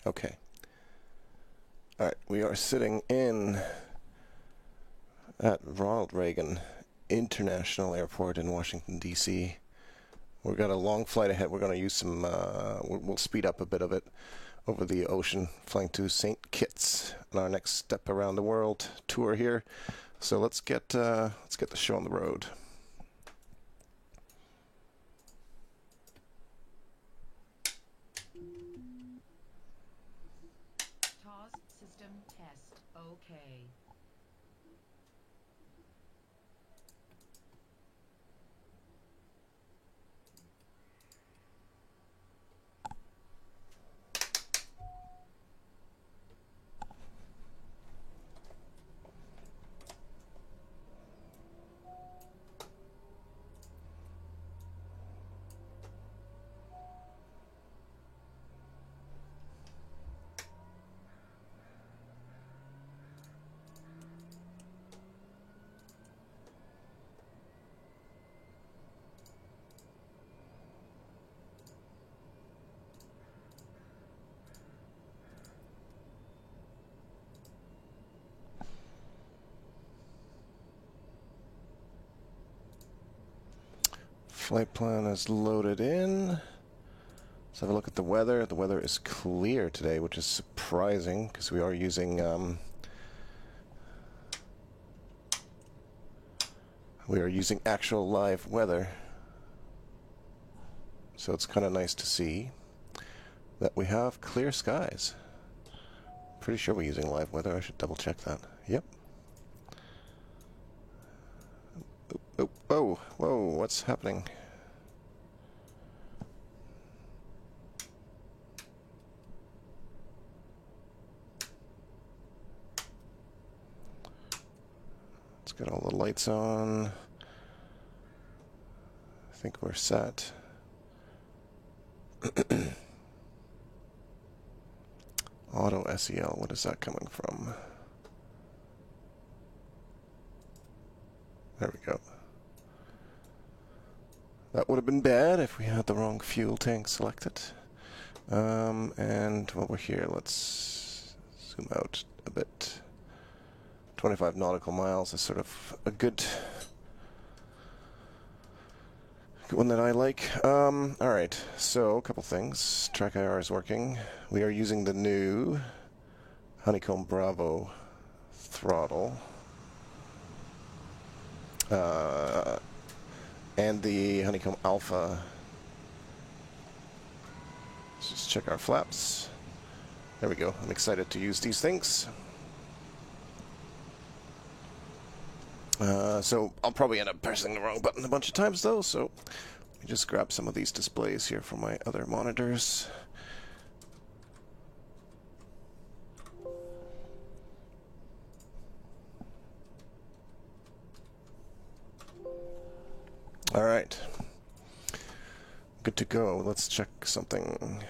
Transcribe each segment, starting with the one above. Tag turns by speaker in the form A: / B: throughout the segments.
A: Okay. Alright, we are sitting in at Ronald Reagan International Airport in Washington, D.C. We've got a long flight ahead. We're going to use some, we'll speed up a bit of it over the ocean, flying to St. Kitts on our next step around the world tour here. So let's get the show on the road.
B: TOS system test. Okay.
A: Flight plan is loaded in. Let's have a look at the weather. The weather is clear today, which is surprising because we are using actual live weather. So it's kind of nice to see that we have clear skies. Pretty sure we're using live weather. I should double check that. Yep. Oh, oh, whoa, what's happening? Let's get all the lights on. I think we're set. Auto SEL, what is that coming from? There we go. That would have been bad if we had the wrong fuel tank selected. And while we're here, let's zoom out a bit. 25 nautical miles is sort of a good one that I like. Alright, so a couple things. Track IR is working. We are using the new Honeycomb Bravo throttle. And the Honeycomb Alpha. Let's just check our flaps. There we go. I'm excited to use these things. So I'll probably end up pressing the wrong button a bunch of times though, so let me just grab some of these displays here from my other monitors. Alright. Good to go. Let's check something.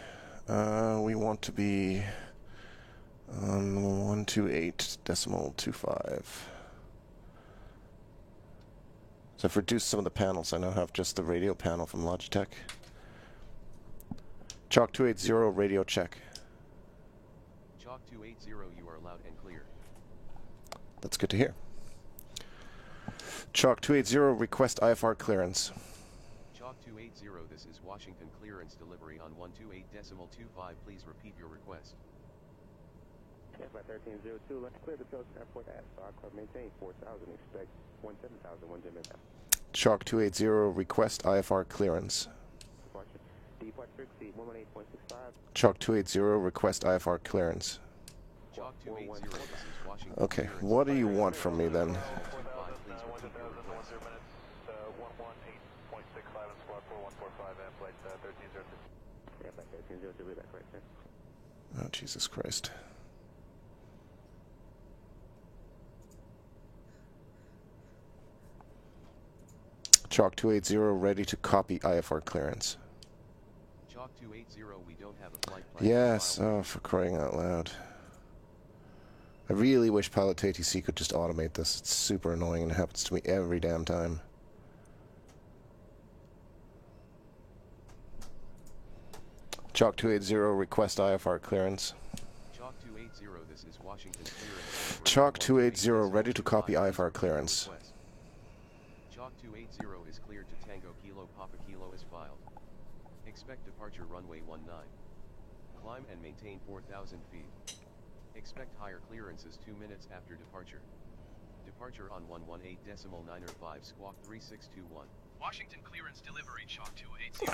A: We want to be on 128.25. So I've reduced some of the panels. I now have just the radio panel from Logitech. Chalk 280 radio check.
C: Chalk 280, you are loud and clear.
A: That's good to hear. Chalk 280, request IFR clearance.
C: Chalk 280, this is Washington clearance delivery on 128.25. Please repeat your request.
D: Flight 1302, let's clear the Pilsen Airport at Stock Club. Maintain 4,000, expect 17,000, 1 minute.
A: Chalk 280, request IFR clearance.
D: Departure exceed 118.65.
A: Chalk 280, request IFR clearance.
C: Chalk 280, this is Washington.
A: Okay, what do you want from me then?
C: Please repeat your request.
D: 118.65 and squawk 4145 and flight 1302. Yeah, flight 1302, read that correct, sir.
A: Oh, Jesus Christ. Chalk 280, ready to copy IFR clearance.
C: Chalk 280, we don't have a flight plan.
A: Yes, oh, for crying out loud. I really wish Pilot ATC could just automate this. It's super annoying and it happens to me every damn time. Chalk 280, request IFR clearance.
C: 280, this is Washington Clearance.
A: Chalk 280 ready to copy IFR clearance.
C: Chalk 280 is cleared to Tango Kilo Papa Kilo is filed. Expect departure runway 19. Climb and maintain 4,000 feet. Expect higher clearances 2 minutes after departure. Departure on 118.905 squawk 3621.
E: Washington clearance delivery, Chalk 280.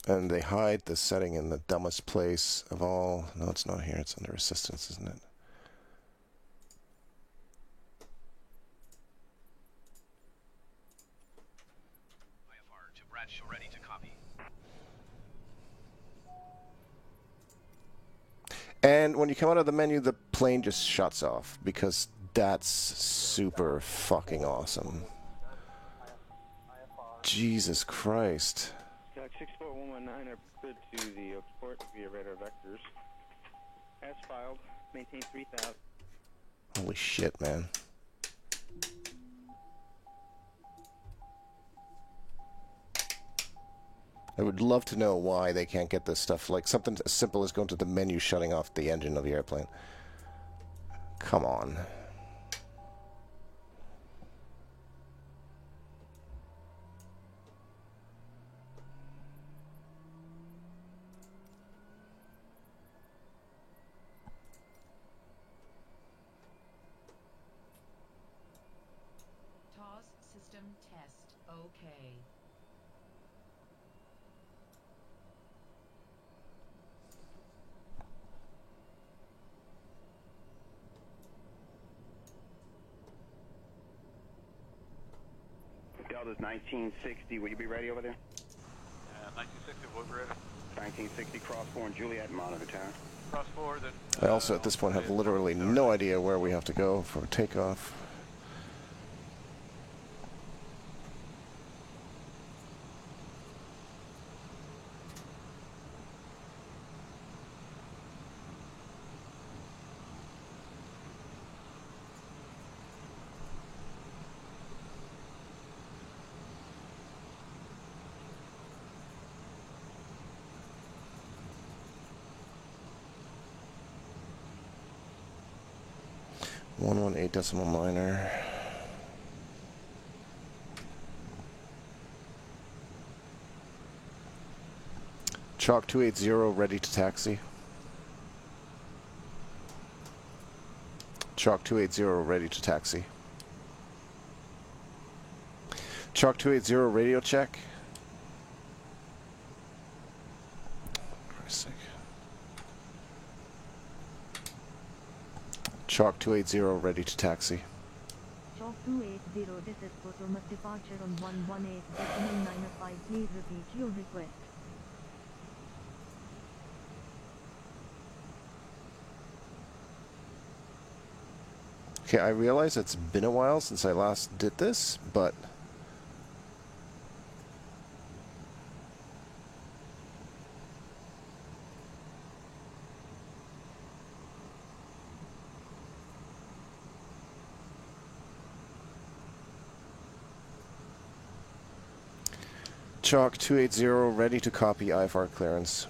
A: And they hide the setting in the dumbest place of all. No, it's not here. It's under assistance, isn't it?
E: IFR to Bradshaw, ready to copy.
A: And when you come out of the menu, the plane just shuts off because that's super fucking awesome. Jesus Christ.
D: 64119 are good to the port via radar vectors. As filed, maintain 3,000.
A: Holy shit, man. I would love to know why they can't get this stuff, like something as simple as going to the menu, shutting off the engine of the airplane. Come on.
B: TOS system test. Okay.
D: Delta's 1960. Will you be ready over there?
E: 1960, we'll be ready.
D: 1960, cross 4 and Juliet, monitor tower.
E: Cross 4, then.
A: I also, at this point, have literally no idea where we have to go for takeoff. Decimal minor. Chalk 280 ready to taxi. Chalk 280 ready to taxi. Chalk 280 radio check. For a sec. Chalk 280 ready to taxi.
F: Chalk 280, this is Potomac departure on 118.905. Please repeat your request.
A: Okay, I realize it's been a while since I last did this, but Chalk 280 ready to copy IFR clearance.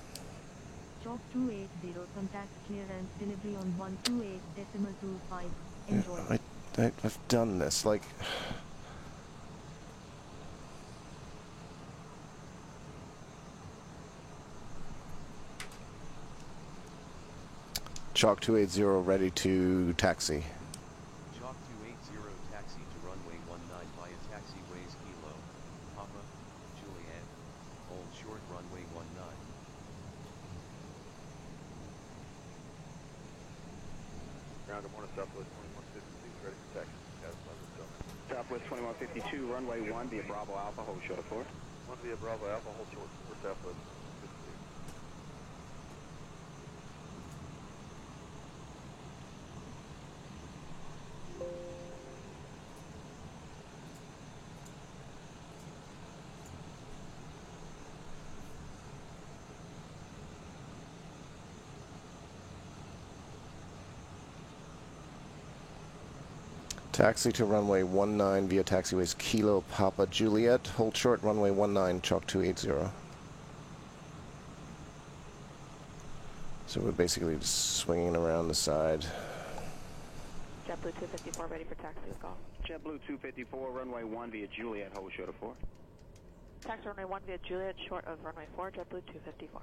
F: Chalk 280, contact clearance delivery on 128.25. Enjoy.
A: I've done this, like... Chalk 280 ready to taxi.
C: Chalk 280 taxi to runway 19 via taxiways Kilo, Papa, Juliet, hold short runway 19.
G: Ground to morning, Southwest 2152, ready for taxi.
D: Southwest 2152, runway 1 via Bravo Alpha, hold short 4.
G: 1 via Bravo Alpha, hold short 4, Southwest 52.
A: Taxi to runway 19 via taxiways Kilo Papa Juliet. Hold short, runway 19, chalk 280. So we're basically just swinging around the side.
H: JetBlue 254 ready for taxi with golf.
D: JetBlue 254, runway 1 via Juliet, hold short of 4.
H: Taxi runway 1 via Juliet, short of runway 4, JetBlue 254.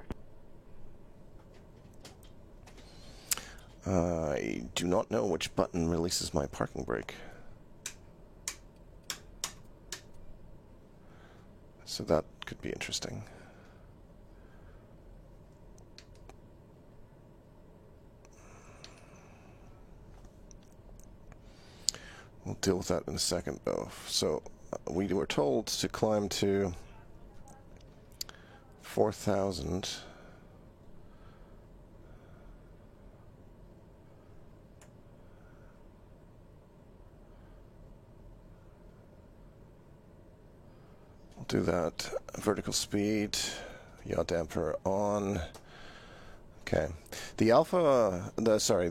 A: I do not know which button releases my parking brake. So that could be interesting. We'll deal with that in a second, though. So we were told to climb to 4,000. We'll do that. Vertical speed, yaw damper on. Okay. The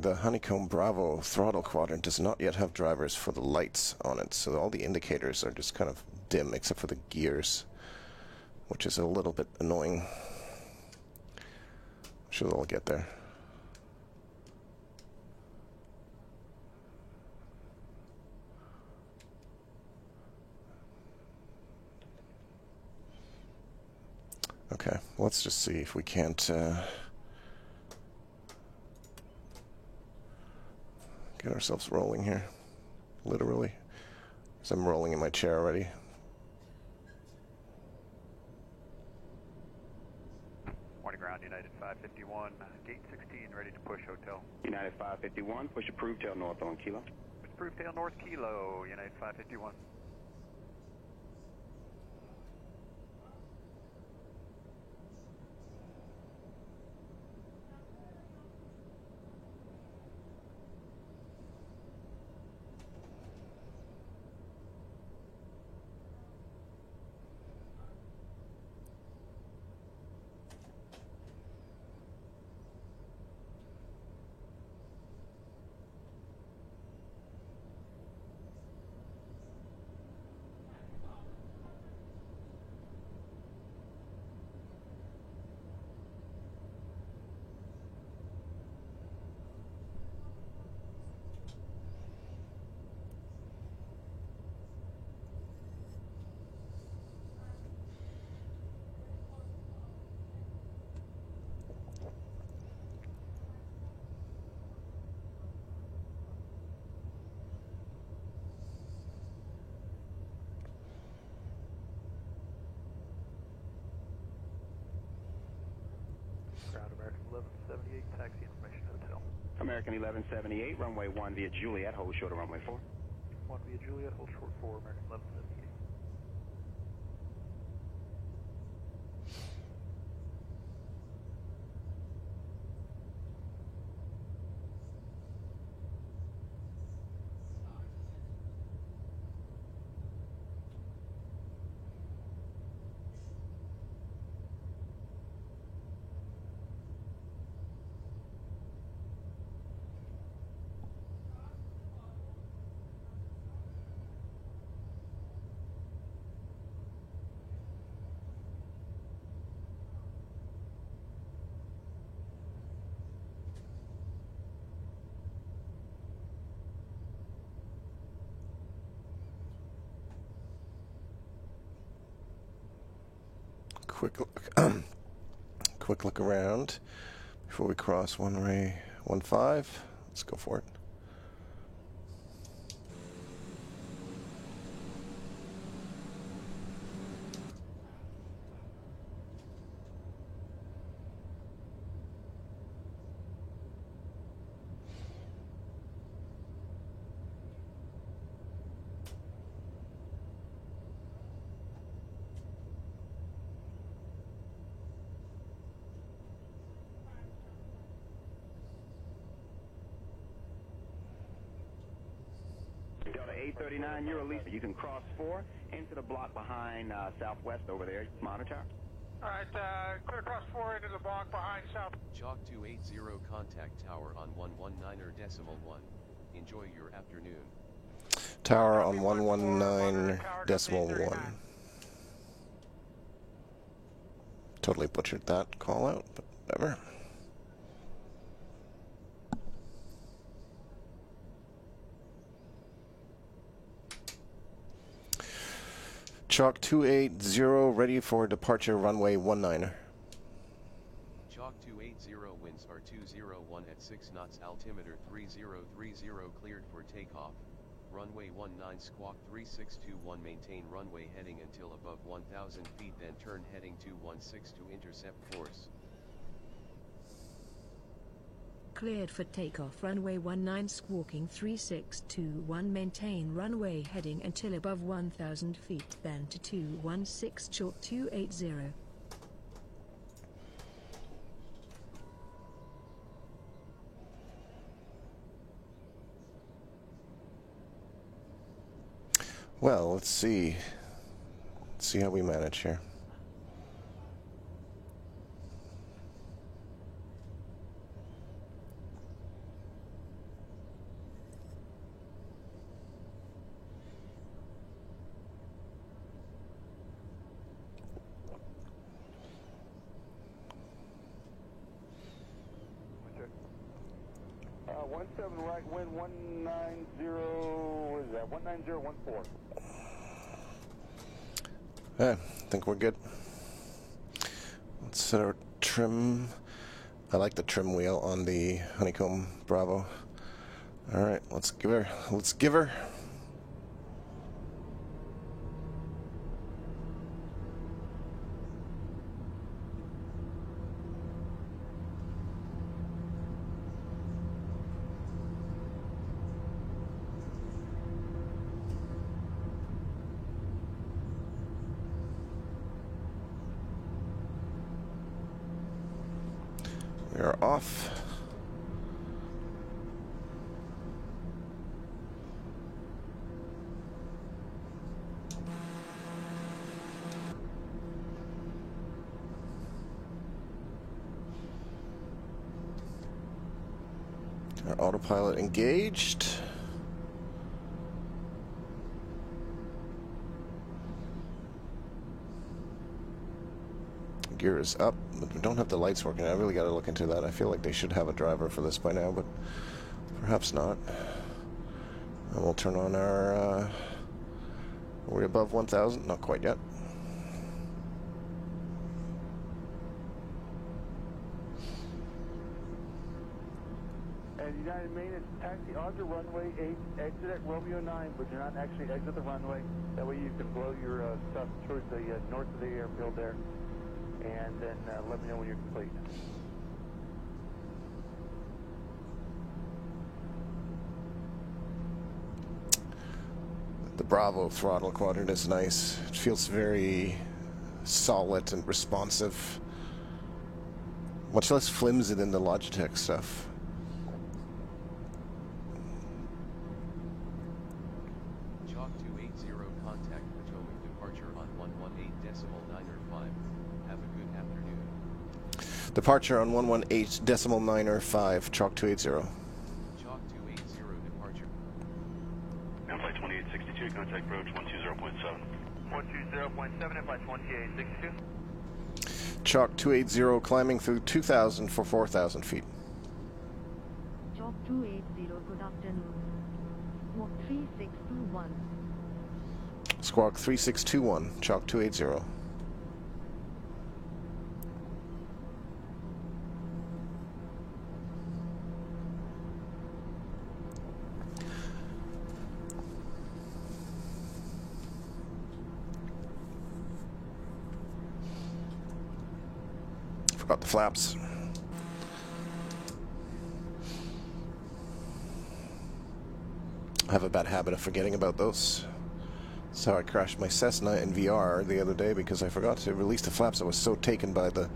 A: the Honeycomb Bravo throttle quadrant does not yet have drivers for the lights on it, so all the indicators are just kind of dim except for the gears, which is a little bit annoying. I'm sure they'll get there. Okay, let's just see if we can't get ourselves rolling here, literally, because I'm rolling in my chair already.
G: Morning ground, United 551, gate 16, ready to push hotel.
D: United 551, push approved, tail north on Kilo.
G: Push approved, tail north Kilo, United 551. Ground American 1178, taxi information hotel.
D: American 1178, runway 1 via Juliet, hold short of runway 4.
G: 1 via Juliet, hold short 4, American 1178.
A: Quick look around before we cross runway 15. Let's go for it.
D: Delta 839, you're released. You can cross 4 into the block behind Southwest over there, monitor.
E: All right, clear across 4 into the block behind South.
C: Chalk 280 contact tower on 119.1. Enjoy your afternoon.
A: Tower on 119.1. Totally butchered that call out, but whatever. Chalk 280, ready for departure, runway 19.
C: Chalk 280, winds are 201 at 6 knots, altimeter 3030, cleared for takeoff. Runway 19, squawk 3621, maintain runway heading until above 1,000 feet, then turn heading 216 to intercept course.
I: Cleared for takeoff, runway 19, squawking 3621, maintain runway heading until above 1,000 feet, then to 216, chalk 280.
A: Well, let's see. Let's see how we manage here.
D: One 17 right, wind 190, what is that, 19014.
A: I think we're good. Let's set our trim. I like the trim wheel on the Honeycomb Bravo. Alright, let's give her. We are off. Our autopilot engaged. Gear is up, but we don't have the lights working. I really got to look into that. I feel like they should have a driver for this by now, but perhaps not. And we'll turn on our... are we above 1,000? Not quite yet.
D: And United Main is taxi onto runway 8, exit at Romeo 9, but do not actually exit the runway. That way you can blow your stuff towards the north of the airfield there. And then let me know when you're complete.
A: The Bravo throttle quadrant is nice. It feels very solid and responsive. Much less flimsy than the Logitech stuff.
C: Chalk 280, contact Potomac, departure on 118.905. Have a good afternoon.
A: Departure on 118.905, Chalk 280.
C: Chalk 280, departure.
G: Flight 2862, contact approach 120.7.
E: 120.7, flight 2862.
A: Chalk 280, climbing through 2,000 for 4,000 feet.
F: Chalk 280, good afternoon. Walk 3621.
A: Squawk 3621, Chalk 280. Forgot the flaps. I have a bad habit of forgetting about those. That's how I crashed my Cessna in VR the other day, because I forgot to release the flaps. I was so taken by the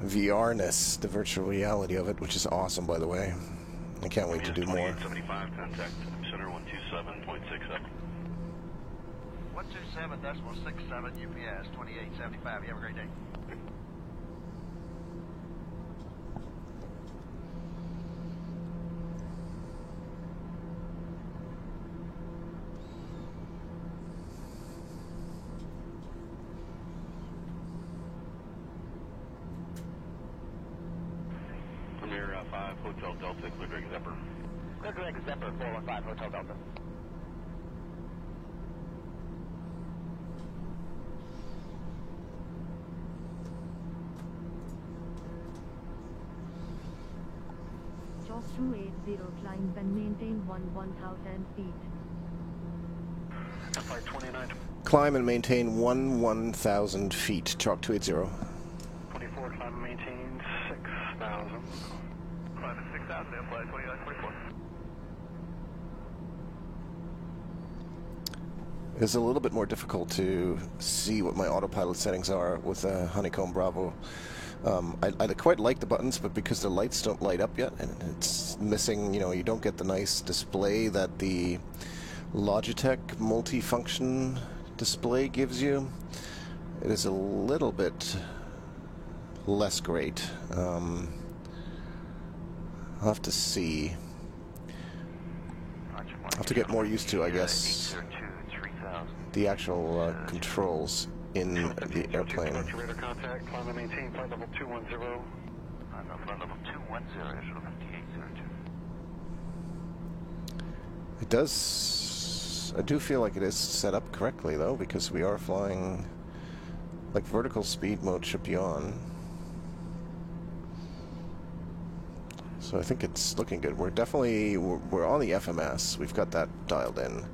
A: VR-ness, the virtual reality of it, which is awesome, by the way. I can't wait to do more.
G: 75, contact center 127.67.
E: 127.67 UPS 2875. You have a great day.
D: Hotel Delta, Clear Drake Zephyr.
J: Clear Drake Zephyr 415 Hotel Delta.
F: Chalk 280, climb and maintain 1,000 feet.
J: Flight 29.
A: Climb and maintain 1,000 feet. Chalk 280.
J: 24, climb and maintain 6,000.
G: Climb at 6,000, flight 29, 24.
A: It's a little bit more difficult to see what my autopilot settings are with a Honeycomb Bravo. I quite like the buttons, but because the lights don't light up yet, and it's missing, you don't get the nice display that the Logitech multifunction display gives you. It is a little bit less great. I'll have to see. I'll have to get more used to, I guess, the actual controls in the airplane.
J: Radar contact, climb and maintain flight level 210. Flight level 210, National 5802.
A: It does, I do feel like it is set up correctly though, because we are flying, like vertical speed mode should be on. So I think it's looking good. We're definitely, we're on the FMS. We've got that dialed in.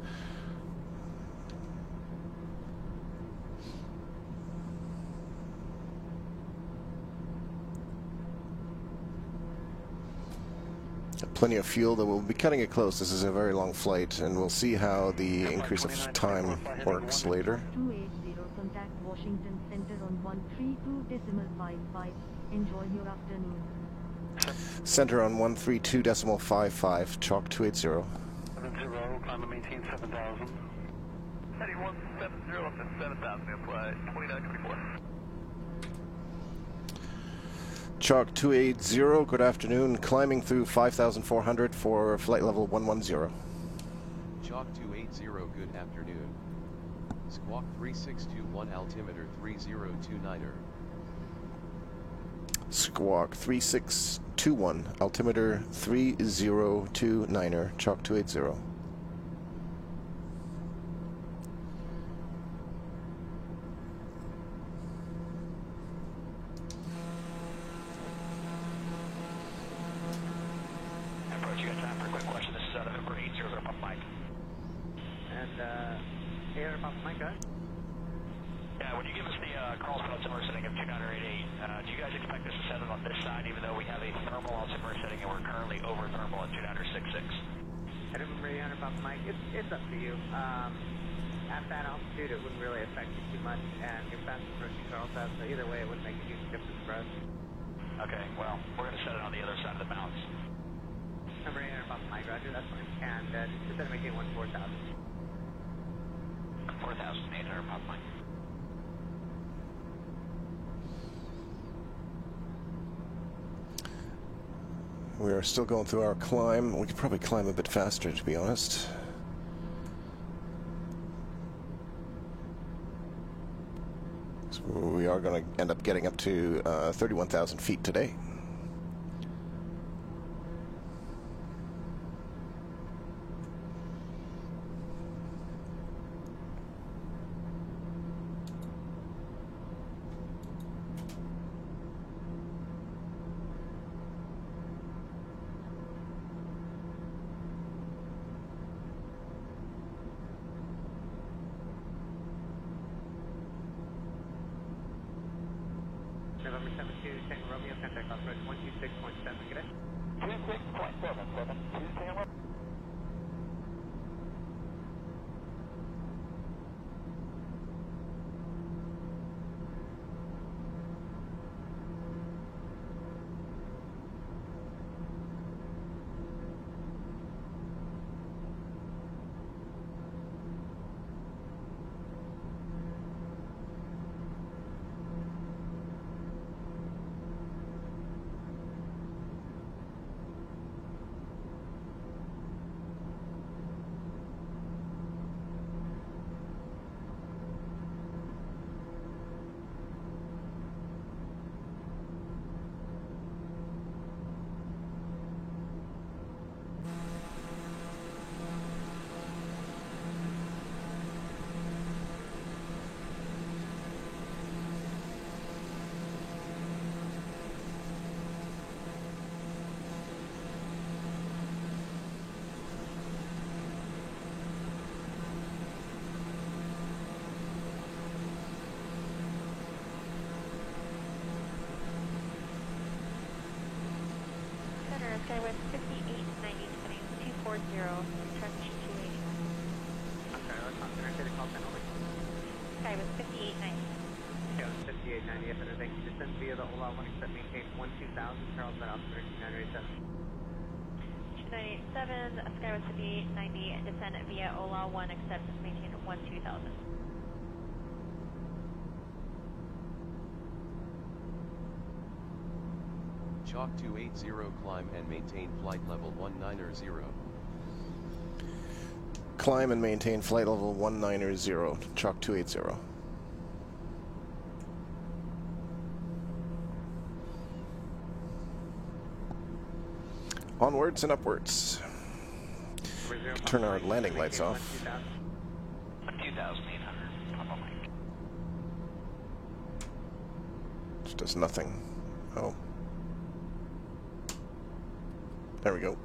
A: Plenty of fuel, though we'll be cutting it close. This is a very long flight, and we'll see how the increase of time works later.
F: 280, contact Washington Center on 132.55. Enjoy your afternoon.
J: Center
A: on 132.55, chalk 280.
J: 70, climb and maintain 7,000.
G: Heading 170 up to 7,000, flight 2924.
A: Chalk 280, good afternoon. Climbing through 5,400 for flight level 110.
C: Chalk 280, good afternoon. Squawk 3621, altimeter 3029er.
A: Squawk 3621, altimeter 3029er, chalk 280.
K: It's up to you. At that altitude, it wouldn't really affect you too much, and you're fast approaching Carlsbad, so either way, it wouldn't make a huge difference for us.
J: Okay, well, we're going to set it on the other side of the mountains.
K: Number 800 above Mike, roger, that's fine. And just set a maintain 4,000.
J: 4,800 above Mike.
A: We are still going through our climb. We could probably climb a bit faster, to be honest. So we are going to end up getting up to 31,000 feet today.
K: November 72, Tango Romeo, contact off road 126.7, good day.
J: 26.77, Tuesday.
H: stretch 280.
K: Okay, let's not center city call 10 over.
H: Sky was 5890.
K: Yeah, 5890, if anything, descend via the OLA 1, except maintain 12000, Charles Bed Altimeter 2987.
H: 2987, Sky was 5890, descend via OLA 1, except maintain 12000.
C: Chalk 280, climb and maintain flight level 190.
A: Climb and maintain flight level 190, Chalk 280. Onwards and upwards. Turn our landing lights off.
J: 2,800.
A: Which does nothing. Oh. There we go.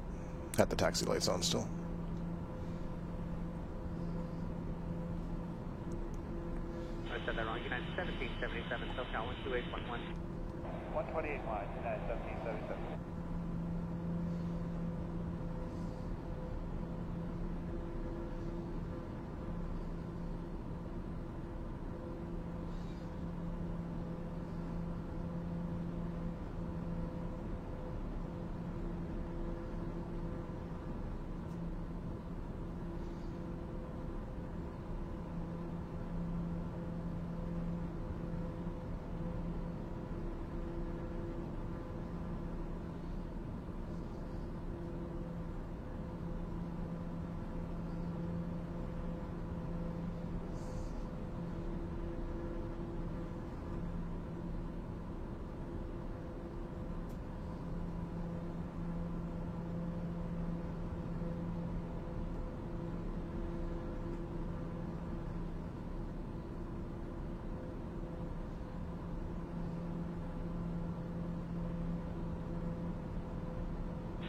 A: Had the taxi lights on still.
K: I said that wrong. United 1777, SoCal 128.1.
G: 128 miles, United 1777.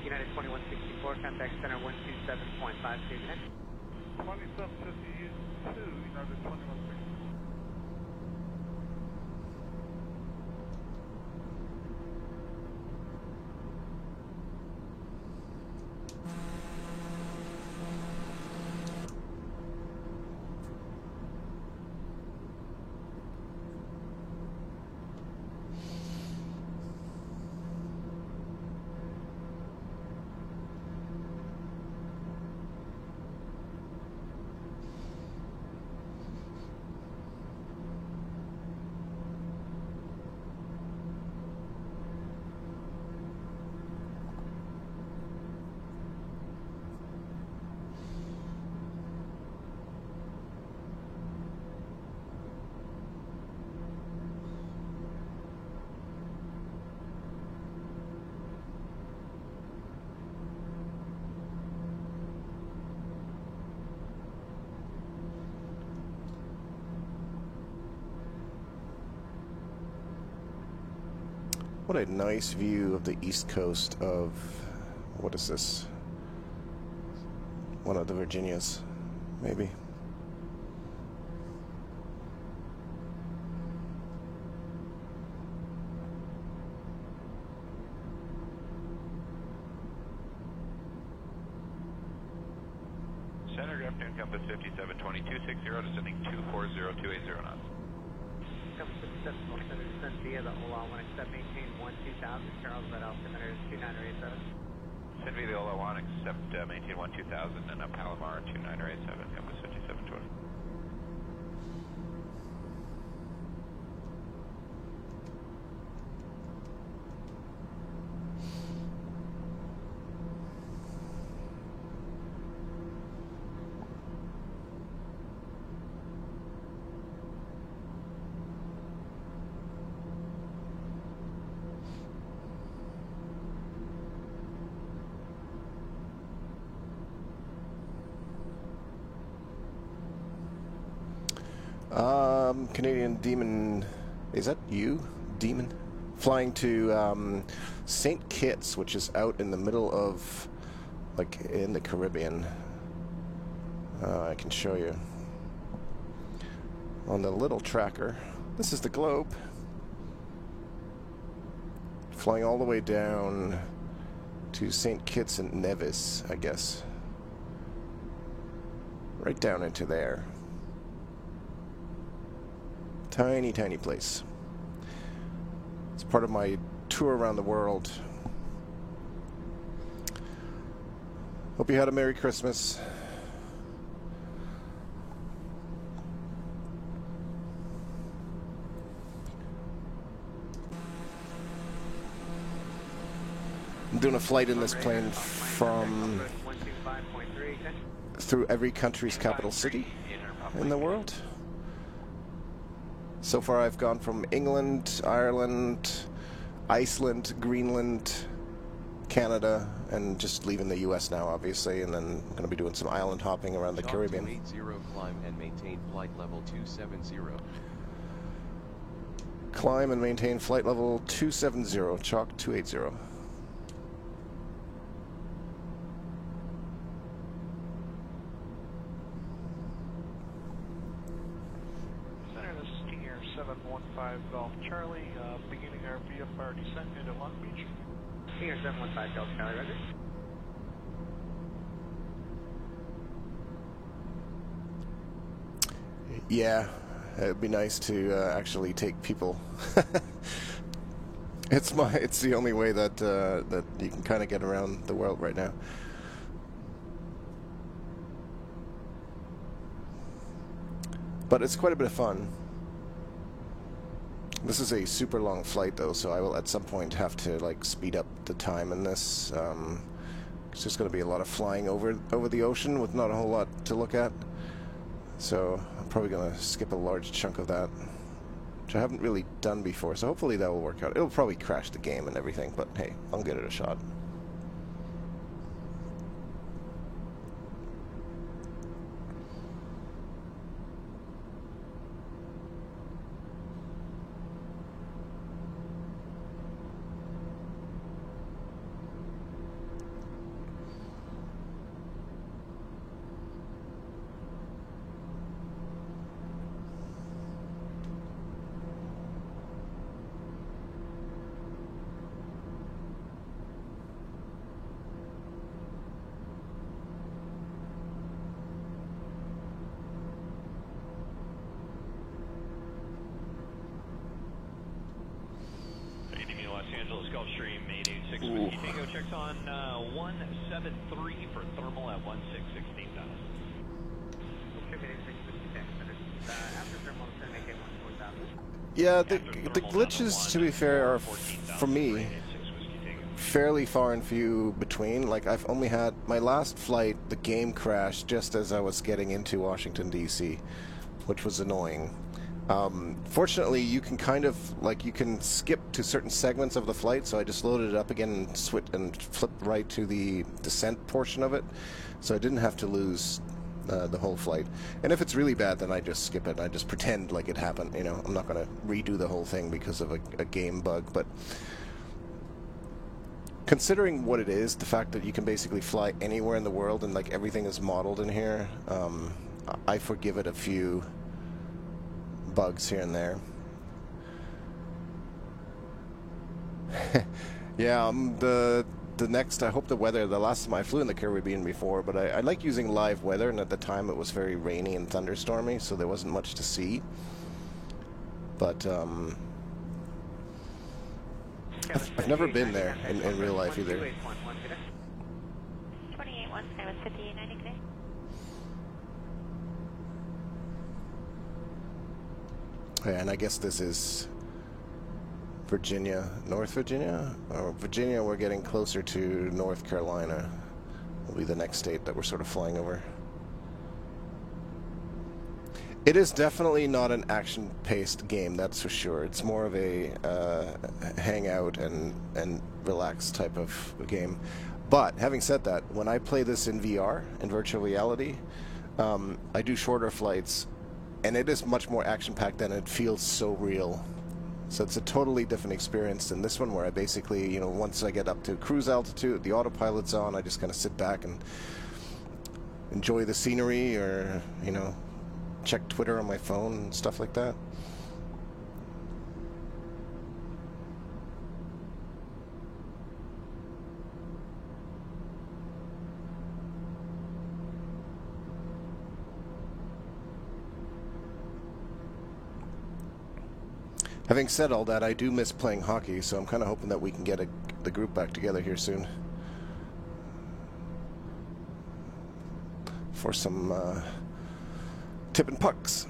K: United 2164, contact center 127.52 minutes.
E: 2752, United 2164.
A: What a nice view of the east coast of, what is this? One of the Virginias, maybe.
L: Center, good afternoon, Compass 572260, descending 240-280 knots.
K: Compass 5727, descend via the OLA 1, except maintain 12000, Charles Bed Altimeter 2987.
L: Send via the OLA 1, except maintain 12000, and Palomar 2987, Compass 5720.
A: Canadian Demon, is that you, Demon? Flying to St. Kitts, which is out in the middle of, like, in the Caribbean. I can show you. On the little tracker. This is the globe. Flying all the way down to St. Kitts and Nevis, I guess. right down into there. Tiny, tiny place. It's part of my tour around the world. Hope you had a Merry Christmas. I'm doing a flight in this plane from through every country's capital city in the world. So far I've gone from England, Ireland, Iceland, Greenland, Canada, and just leaving the US now, obviously, and then I'm going to be doing some island hopping around the Caribbean.
C: 280, climb and maintain flight level 270.
A: Climb and maintain flight level 270, Chalk 280.
E: Center, this is King Air 715 Golf Charlie, beginning our VFR descent into Long Beach.
K: King Air 715 Golf Charlie, Roger.
A: Yeah, it'd be nice to actually take people. It's the only way that that you can kind of get around the world right now. But it's quite a bit of fun. This is a super long flight though, so I will at some point have to like speed up the time in this. It's just going to be a lot of flying over the ocean with not a whole lot to look at. So I'm probably going to skip a large chunk of that, which I haven't really done before, so hopefully that will work out. It'll probably crash the game and everything, but hey, I'll give it a shot.
M: Gulfstream 886 Whiskey Tango checks on 173 for thermal at 1616,000.
A: Yeah, the glitches, to be fair, are for me fairly far and few between. Like, I've only had my last flight, the game crashed just as I was getting into Washington D.C., which was annoying. Fortunately, you can kind of, like, you can skip to certain segments of the flight, so I just loaded it up again and flipped right to the descent portion of it, so I didn't have to lose the whole flight. And if it's really bad, then I just skip it. I just pretend like it happened, you know. I'm not going to redo the whole thing because of a game bug, but considering what it is, the fact that you can basically fly anywhere in the world and, like, everything is modeled in here, I forgive it a few bugs here and there. Yeah, the next, I hope the weather, the last time I flew in the Caribbean before, but I like using live weather, and at the time it was very rainy and thunderstormy, so there wasn't much to see. But I've never been there in real life either.
H: 28-1, I was 5890 today.
A: Yeah, and I guess this is Virginia, North Virginia? Or Virginia, we're getting closer to North Carolina. Will be the next state that we're sort of flying over. It is definitely not an action-paced game, that's for sure. It's more of a hangout and relax type of game. But, having said that, when I play this in VR, in virtual reality, I do shorter flights, and it is much more action-packed and it feels so real. So it's a totally different experience than this one, where I basically, you know, once I get up to cruise altitude, the autopilot's on, I just kind of sit back and enjoy the scenery, or, you know, check Twitter on my phone and stuff like that. Having said all that, I do miss playing hockey, so I'm kind of hoping that we can get the group back together here soon for some tipping pucks.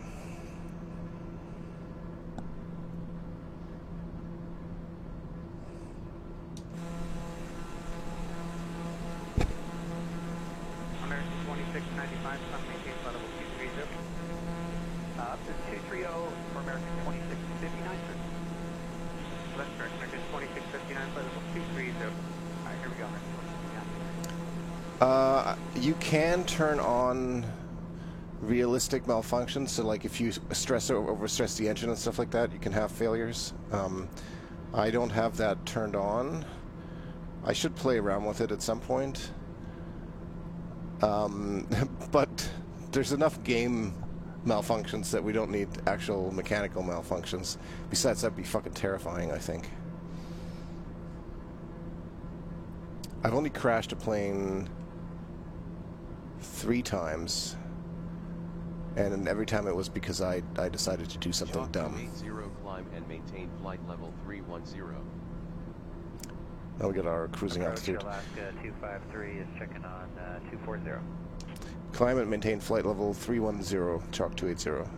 K: American 2695, sun maintains flight level 230.
G: Up to 230 for American 2659, sir.
K: That's correct, American 2659, flight level 230.
G: Alright, here we go, American 2659.
A: You can turn on realistic malfunctions, so like if you stress or overstress the engine and stuff like that, you can have failures. I don't have that turned on. I should play around with it at some point. But there's enough game malfunctions that we don't need actual mechanical malfunctions. Besides, that'd be fucking terrifying, I think. I've only crashed a plane 3 times, and every time it was because I decided to do something dumb.
C: 80, climb and maintain flight level 310.
A: Now we got our cruising altitude.
G: Alaska 253 is checking on 240.
A: Climb and maintain flight level 310, Chalk 280.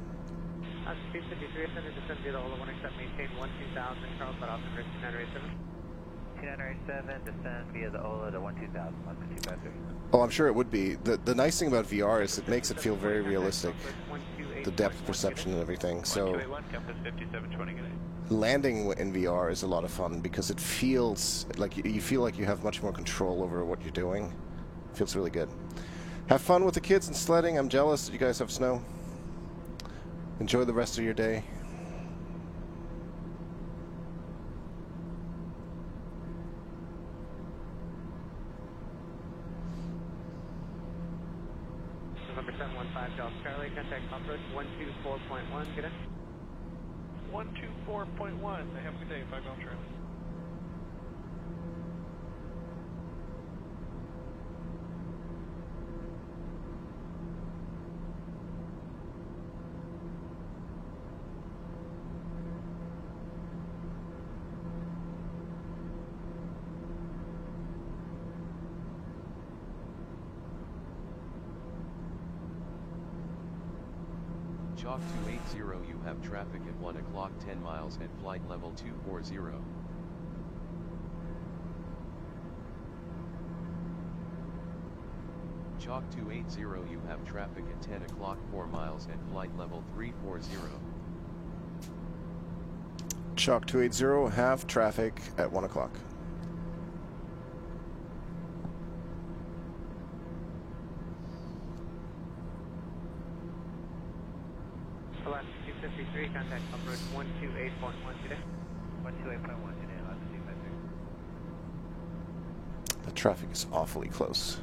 K: 253, ascended descend via the Ola 1 accept maintain 12000, Carlsbad Austin Ridge 2987.
G: 2987, descend via the Ola to 12000, Alaska 253.
A: Oh, I'm sure it would be. The nice thing about VR is it makes it feel very realistic. The depth perception and everything. So landing in VR is a lot of fun because it feels like you feel like you have much more control over what you're doing. It feels really good. Have fun with the kids and sledding. I'm jealous that you guys have snow. Enjoy the rest of your day.
K: November 715, Delta Charlie, contact approach 124.1, get in.
E: 124.1, have a good day, 5 Golf Charlie.
C: Chalk 280, you have traffic at 1 o'clock 10 miles at flight level 240. Chalk 280, you have traffic at 10 o'clock 4 miles at flight level 340.
A: Chalk 280, have traffic at 1 o'clock.
K: Alaska 253, contact approach 128.1 today. 128.1 today, Alaska 253.
A: The traffic is awfully close.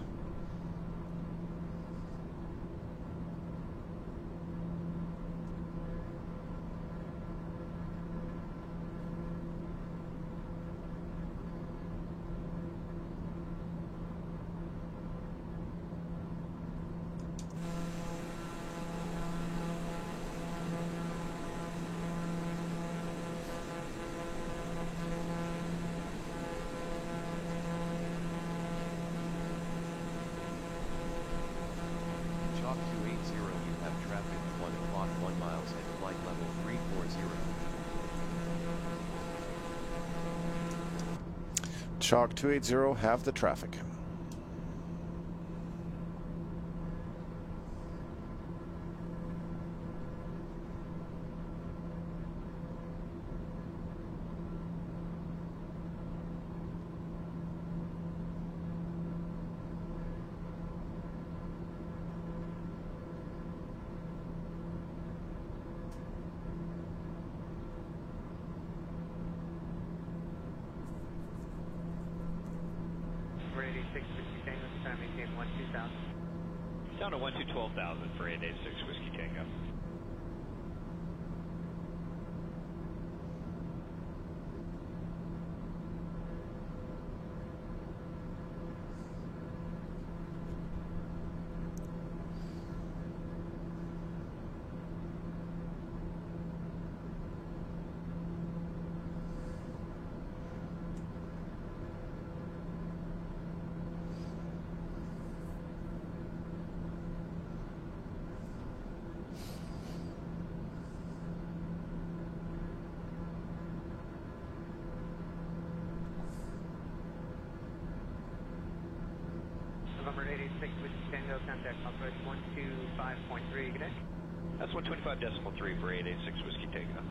C: Chalk 280, you have traffic at 1 o'clock 1 miles at flight level 340.
A: Chalk 280, have the traffic.
K: We're 86, 60 Tango, time maintain 12000.
M: Down to 12,000 for 886 Whiskey Tango.
K: November 886 Whiskey Tango, contact Southwest 125.3, good day.
M: That's 125.3 for 886 Whiskey Tango.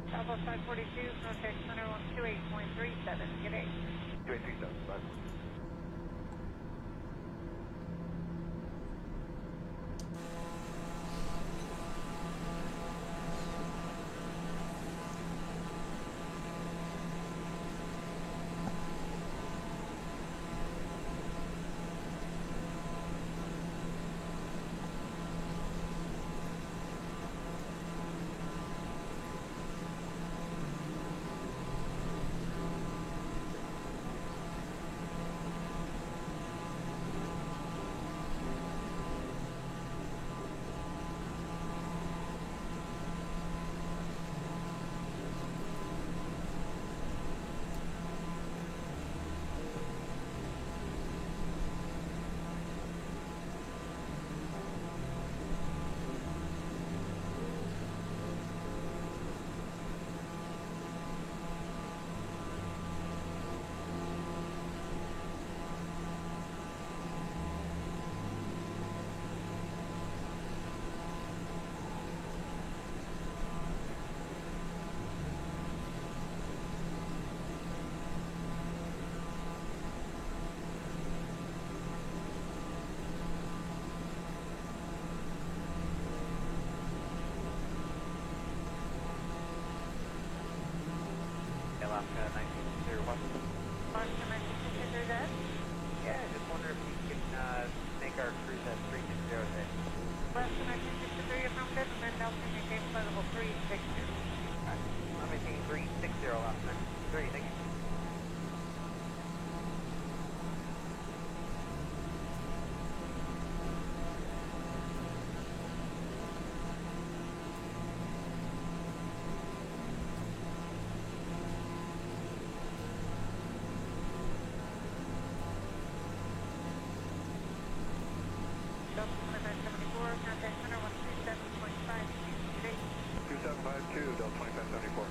N: Southwest 542, contact center 128.37, good day.
J: 2837, bye.
K: Alaska 1901.
N: Alaska 1902, that?
K: Yeah, I just wonder if we can make our cruise at 360 today.
N: Alaska 1963, affirmative, and then Nelson maintain flight level 360.
K: I'm maintaining 360, Alaska 93, thank you.
N: Delta 2574, contact center 137.5, good day.
G: 2752, Delta 2574.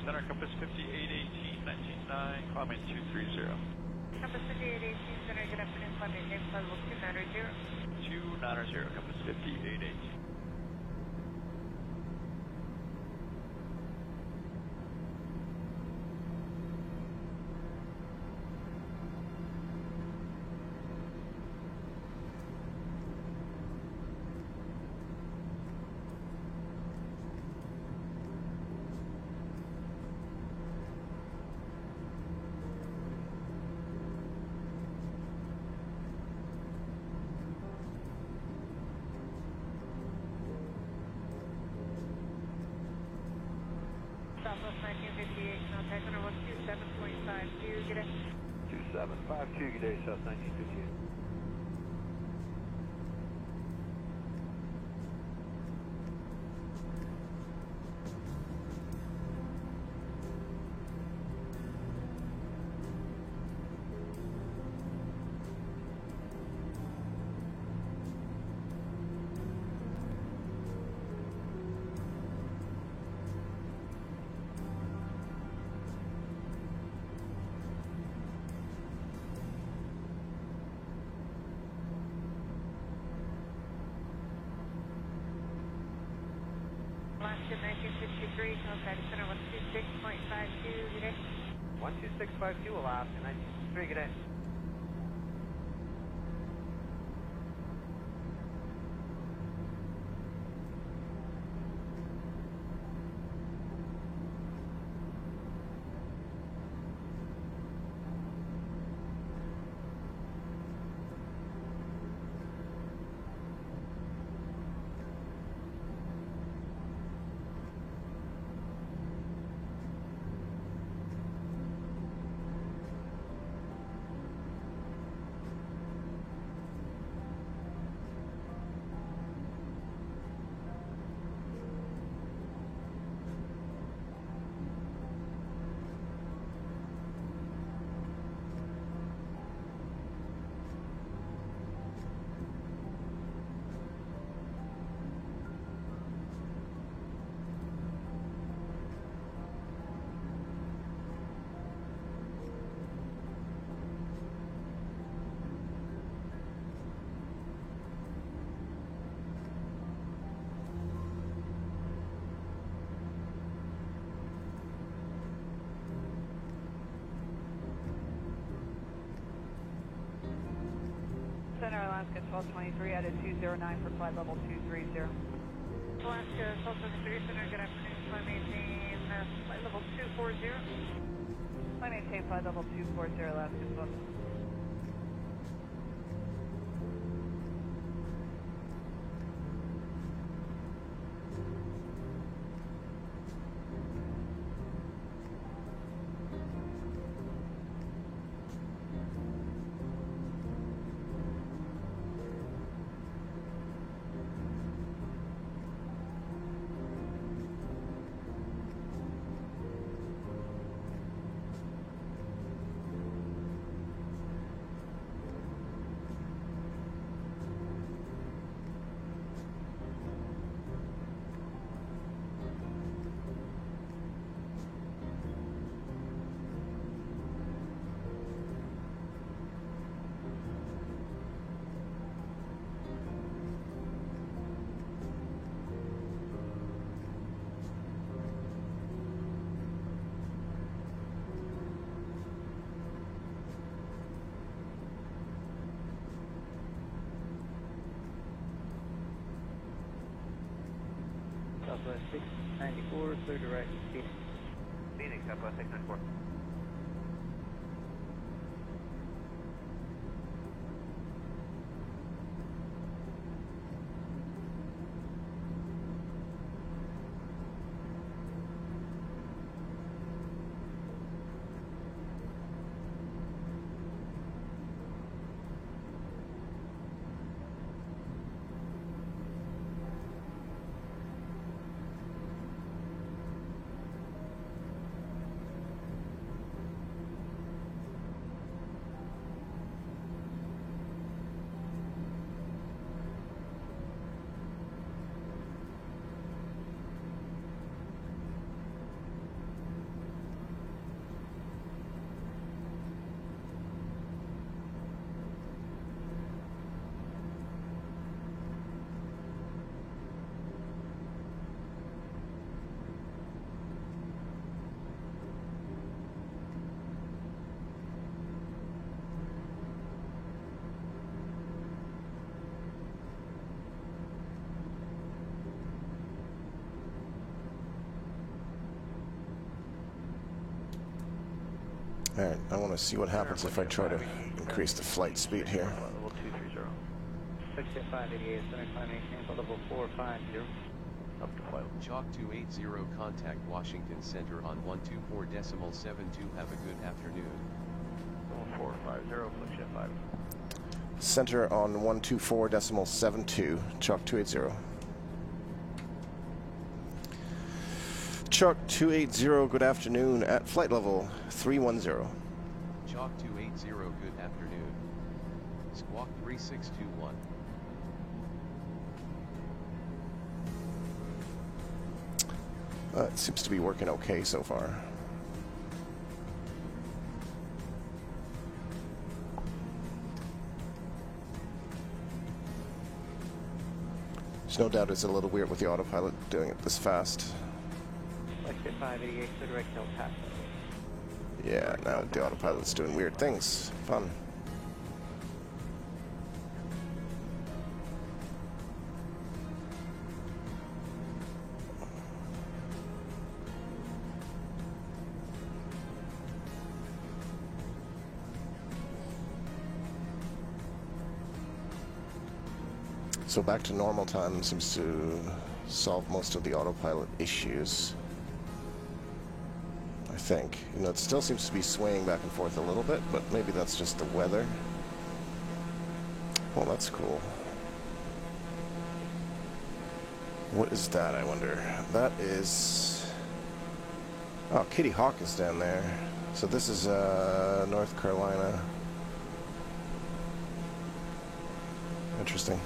E: Center compass 5818, 199, climbing 230.
N: Compass 5818, center, good afternoon, climb maintain flight level 290.
E: 290, compass 5818.
N: Southwest 1958, contact center 127.52, good day.
D: 2752, good day, South 1958.
N: Alaska 1963, contact center 126.52, good day.
K: 12652 Alaska 1963, good day. Center Alaska 1223 at a 209 for flight level 230.
N: Alaska 1223, center, good afternoon, flight maintain, flight level 240.
K: Flight maintain flight level 240 Alaska 12. Southwest 694, clear direct Phoenix.
G: Phoenix, Southwest 694.
A: Alright, I want to see what happens if I try to increase the flight speed here.
K: Level 230. 65588, center climb maintain for level 450.
D: up to flight.
C: Chalk 280, contact Washington Center on 124.72. Have a good afternoon.
D: 450, push jet 5.
A: Center on 124.72, Chalk 280. Chalk 280, good afternoon at flight level 310.
C: Chalk 280, good afternoon. Squawk 3621.
A: It seems to be working okay so far. There's no doubt it's a little weird with the autopilot doing it this fast.
K: Lexus 588, so direct no pass.
A: Yeah, now the autopilot's doing weird things. Fun. So back to normal time seems to solve most of the autopilot issues. I think. You know, it still seems to be swaying back and forth a little bit, but maybe that's just the weather. Well, that's cool. What is that, I wonder? That is... Oh, Kitty Hawk is down there. So this is North Carolina. Interesting.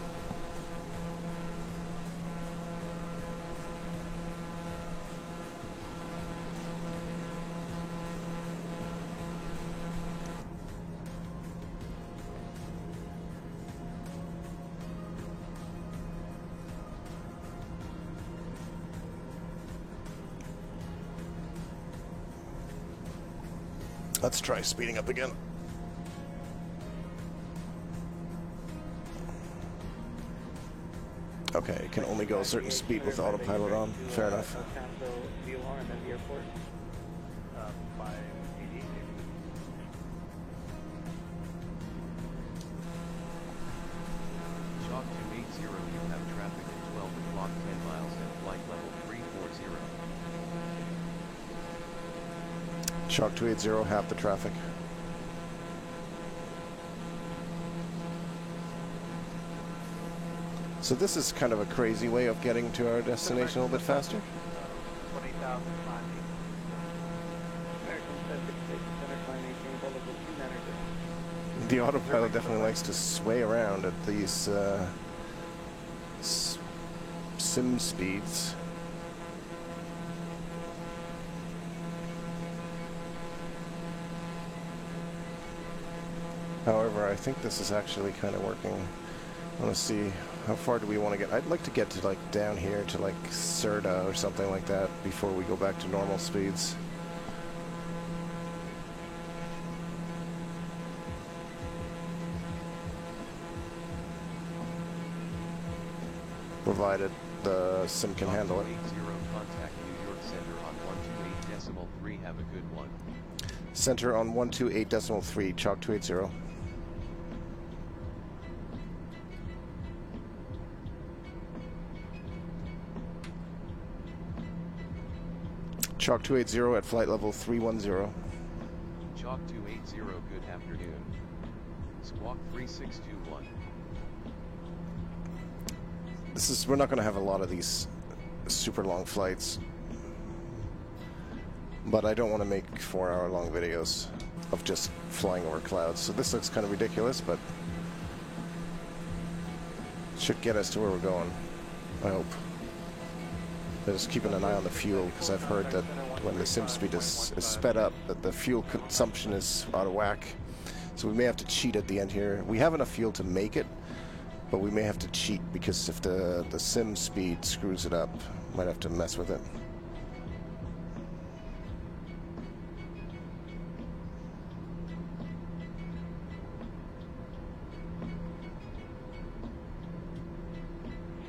A: Let's try speeding up again. Okay, it can only go a certain speed with autopilot on. Fair enough.
C: Chalk 280, you have traffic at 12 o'clock 10 miles at flight level 340.
A: Chalk 280, half the traffic. So this is kind of a crazy way of getting to our destination a little bit faster.
K: 20,000
A: The autopilot definitely likes to sway around at these sim speeds. However, I think this is actually kind of working. I want to see how far do we want to get. I'd like to get to like down here to like Serta or something like that before we go back to normal speeds. Provided the sim can handle it.
C: Contact New York Center on 128.3. Have a good one.
A: Center on 128.3, Chalk 280. Chalk 280 at flight level 310.
C: Chalk 280, good afternoon. Squawk 3621.
A: We're not going to have a lot of these super long flights, but I don't want to make 4-hour-long videos of just flying over clouds. So this looks kind of ridiculous, but should get us to where we're going, I hope. Just keeping an eye on the fuel, because I've heard that when the sim speed is sped up, that the fuel consumption is out of whack. So we may have to cheat at the end here. We have enough fuel to make it, but we may have to cheat, because if the sim speed screws it up, might have to mess with it.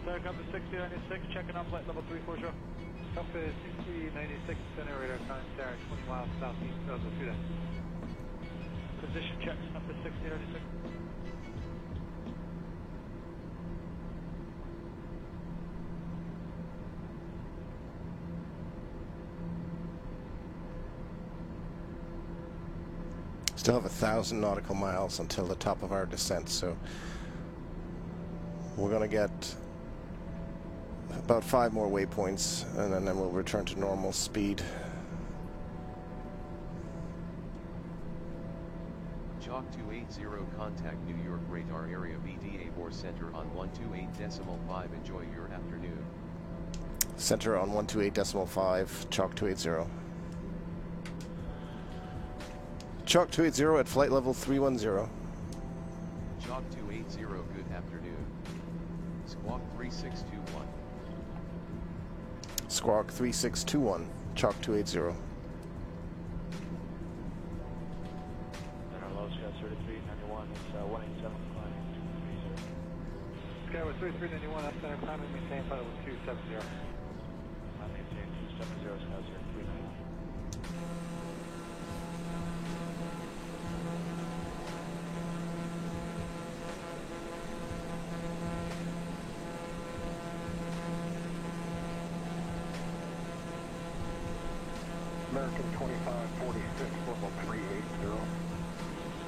E: Star Compass 6096, checking on flight level 340. Compass 6096, center radar contact 20 miles southeast of the Fuda. Position check, Compass 6096.
A: Still have 1,000 nautical miles until the top of our descent, so we're going to get about 5 more waypoints, and then we'll return to normal speed.
C: Chalk 280, contact New York radar area BDA Bore Center on 128.5. Enjoy your afternoon.
A: Center on 128.5, Chalk 280. Chalk 280 at flight level 310.
C: Chalk 280, good afternoon. Squawk 3621.
A: Squawk 3621, Chalk 280.
E: Low Sky 3391, it's 187 climbing 230. Skyward 3391, up center, climb and maintain flight level 270. Climb maintain 270, Sky 3391.
D: American 2546, level 380.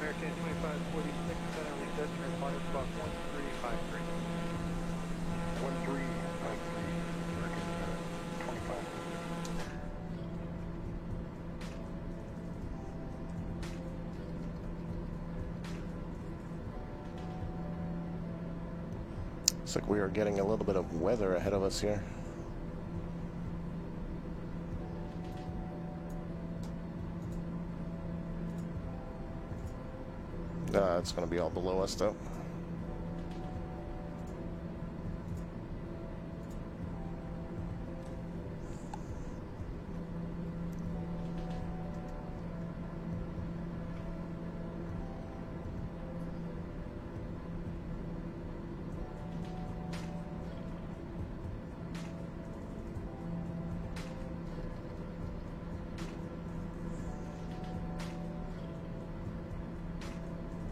E: American 2546, center reset, responder squawk 1353.
D: 1353, American 2546.
A: Looks like we are getting a little bit of weather ahead of us here. It's going to be all below us, though.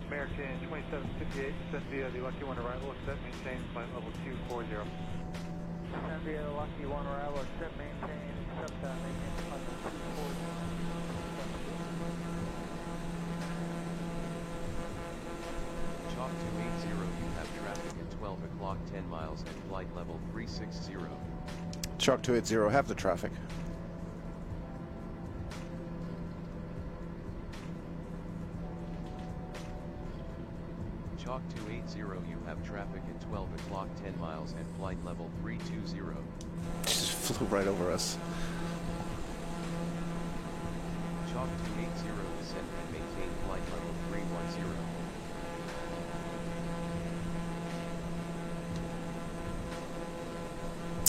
E: American 2758, send via the Lucky One arrival, set maintain flight level 240. Send via the Lucky One arrival, set maintain, maintain flight level 240.
C: Chalk 280, you have traffic at 12 o'clock 10 miles at flight level 360.
A: Chalk 280, have the traffic.
C: Chalk 280, you have traffic at 12 o'clock 10 miles at flight level 320.
A: Just flew right over us.
C: Chalk 280, descend and maintain flight level 310.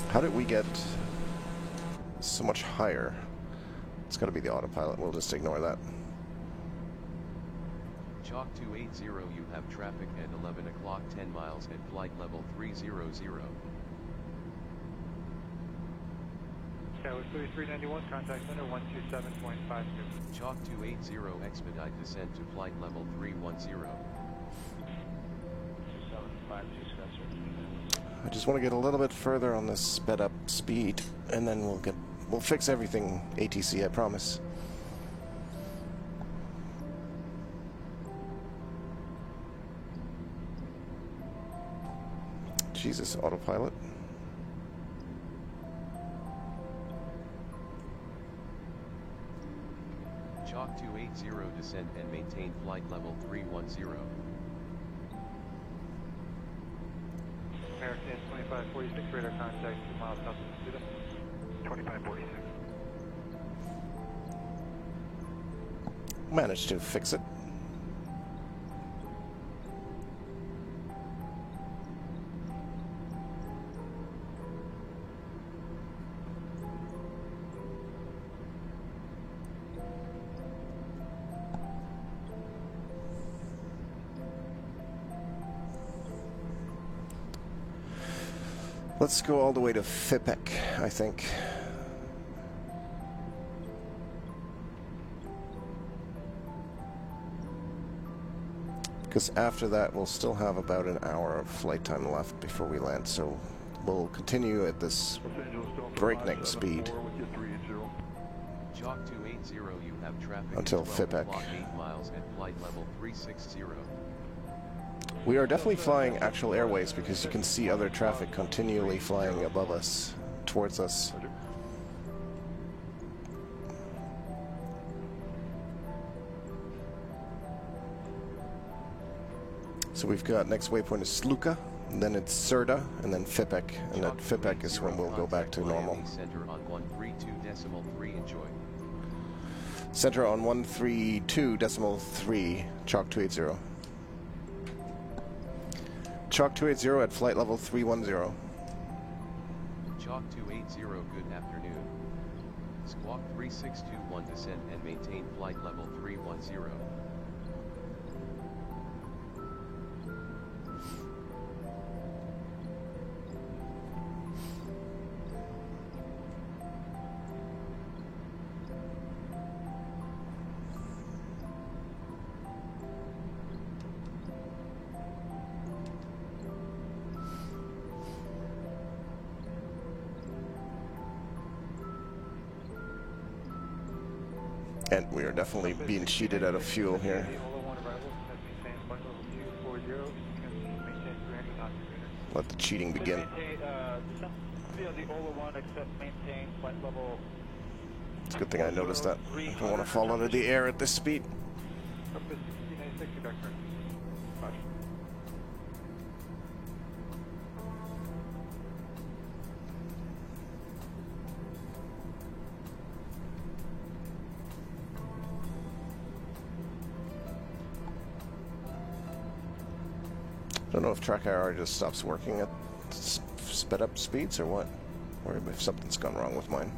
A: How did we get so much higher? It's got to be the autopilot. We'll just ignore that.
C: Chalk 280, you have traffic at 11 o'clock 10 miles at flight level 300.
E: Skyward 3391, contact center 127.52.
C: Chalk 280, expedite descent to flight level 310.
E: 2752,
A: I just want to get a little bit further on this sped up speed, and then we'll fix everything ATC, I promise. Jesus, autopilot.
C: Chalk 280, descend and maintain flight level 310.
E: American 2546, radar contact 2 miles south of Masuda. 2546.
A: Managed to fix it. Let's go all the way to Fipec, I think. Because after that, we'll still have about an hour of flight time left before we land, so we'll continue at this breakneck speed.
C: Chalk 280, you have traffic
A: until
C: at 12
A: FIPEC.
C: o'clock, 8 miles at flight level 360.
A: We are definitely flying actual airways because you can see other traffic continually flying above us, towards us. So we've got next waypoint is Sluka, and then it's Serda, and then FIPEC, and at FIPEC is when we'll go back to normal.
C: Center on 132.3, enjoy.
A: Center on 132.3, Chalk 280. Chalk 280 at flight level 310.
C: Chalk 280, good afternoon. Squawk 3621, descend and maintain flight level 310.
A: And we are definitely being cheated out of fuel here. Let the cheating begin. It's a good thing I noticed that. I don't want to fall under the air at this speed. I don't know if track IR just stops working at sped up speeds or what, or if something's gone wrong with mine.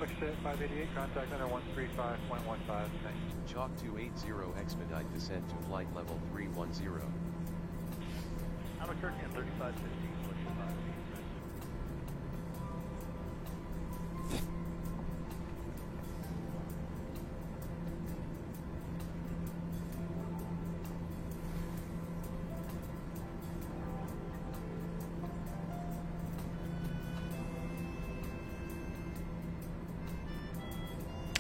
E: Exit 588, contact center 135.15. Thanks.
C: Chalk 280, expedite descent to flight level 310.
G: Albuquerque at 3515, pushing 5 feet.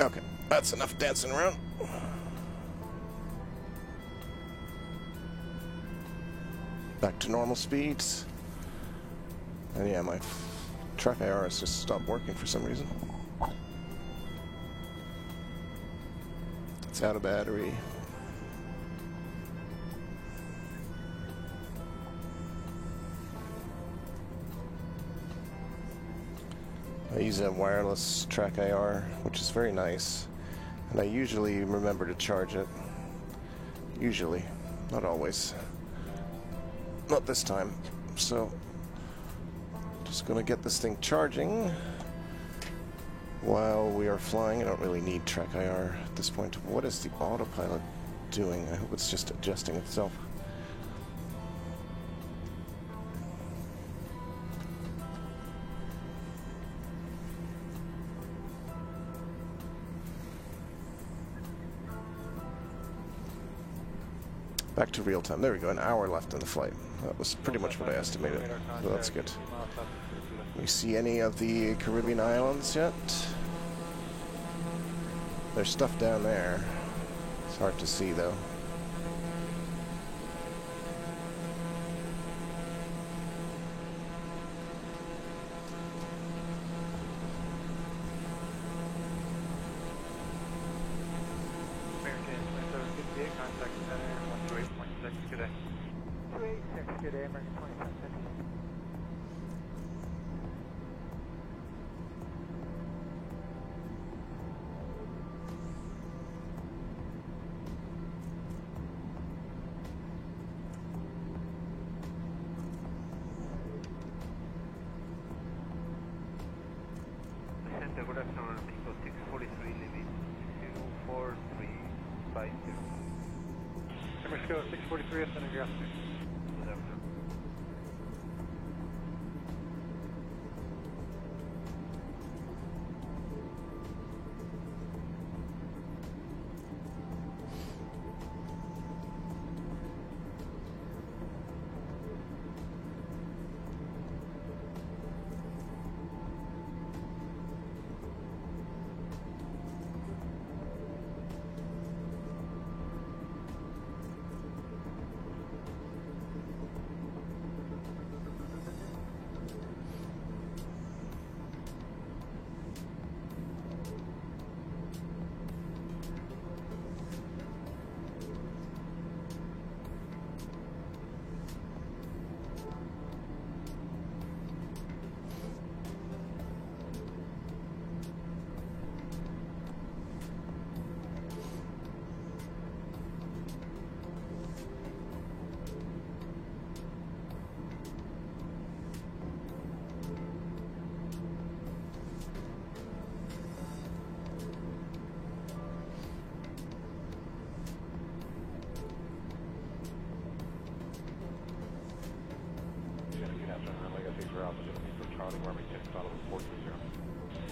A: Okay, that's enough dancing around. Back to normal speeds. And yeah, my track IR has just stopped working for some reason. It's out of battery. I use a wireless track IR, which is very nice, and I usually remember to charge it. Usually, not always. Not this time. So, just gonna get this thing charging while we are flying. I don't really need track IR at this point. What is the autopilot doing? I hope it's just adjusting itself. Back to real time. There we go. An hour left in the flight. That was pretty much what I estimated. So that's good. We see any of the Caribbean islands yet? There's stuff down there. It's hard to see though.
E: Good day, American 27.
G: Center, good afternoon, Pico 643, limit 24350.
E: San Francisco 643, Center, good afternoon.
G: Good afternoon.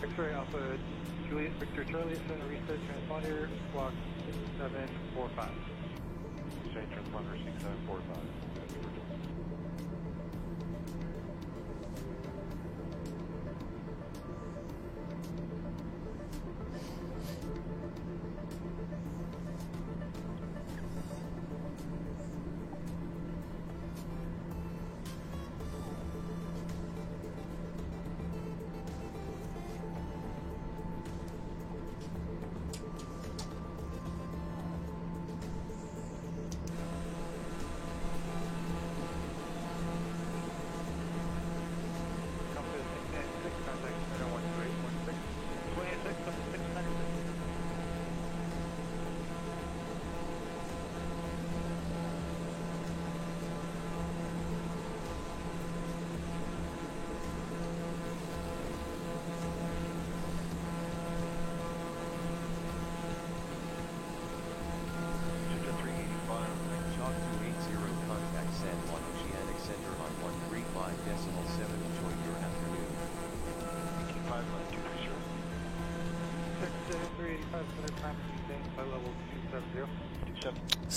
E: X-ray Alpha Juliet Victor Charlie, Center Reset Transponder, Squawk 6745.
G: Exchange Transponder 6745.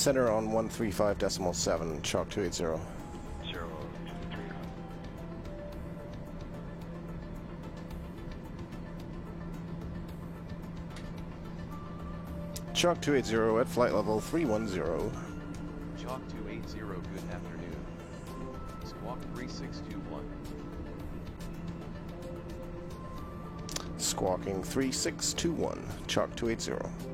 A: Center on 135.7, Chalk 280. Chalk 280 at flight level 310.
C: Chalk 280, good afternoon. Squawk 3621.
A: Squawking 3621, Chalk 280.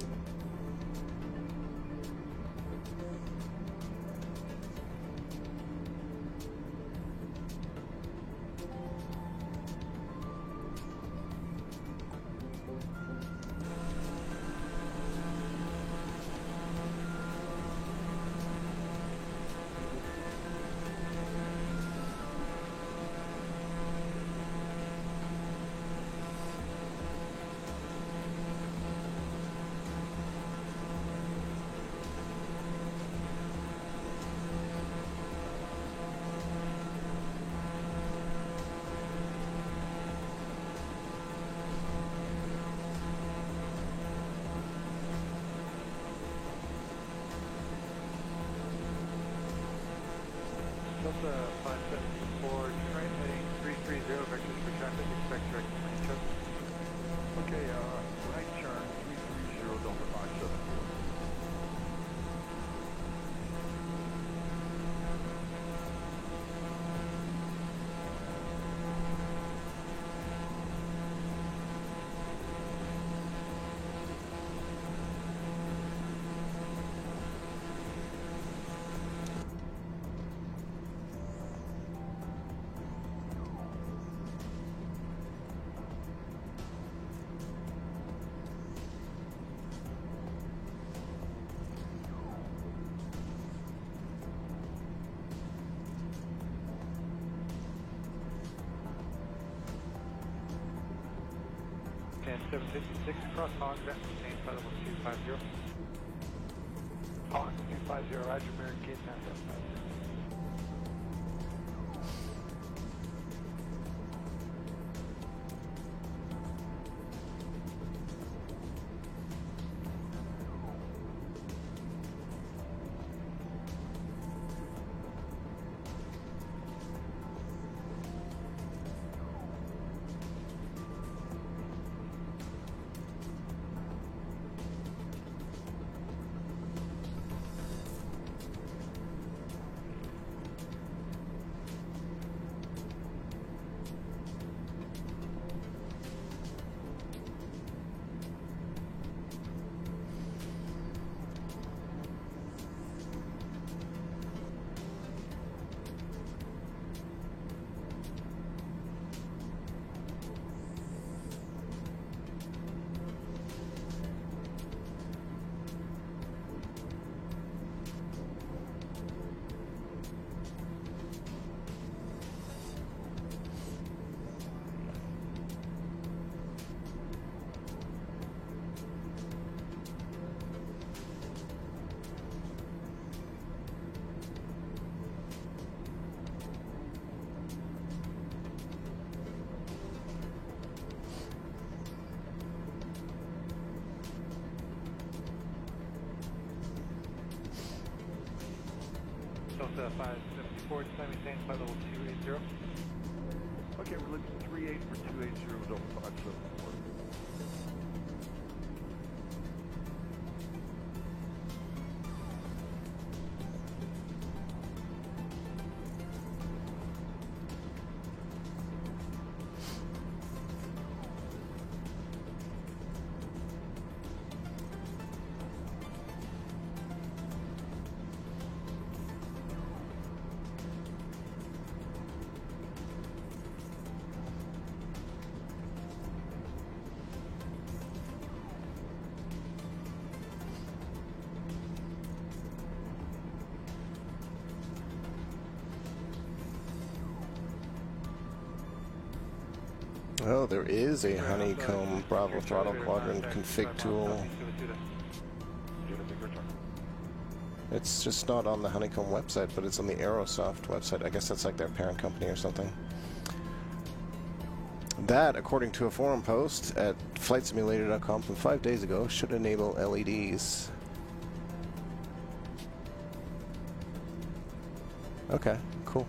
E: stand 756, cross Hogs at maintain flight level 250. Hogs 250, Roger, American Gate 975. Delta 574, just maintain flight level 280.
O: Okay, we're looking 38 for 280, Delta 574.
A: Oh, there is a Honeycomb Bravo throttle quadrant config tool. It's just not on the Honeycomb website, but it's on the Aerosoft website. I guess that's like their parent company or something. That, according to a forum post at flightsimulator.com from 5 days ago, should enable LEDs. Okay, cool.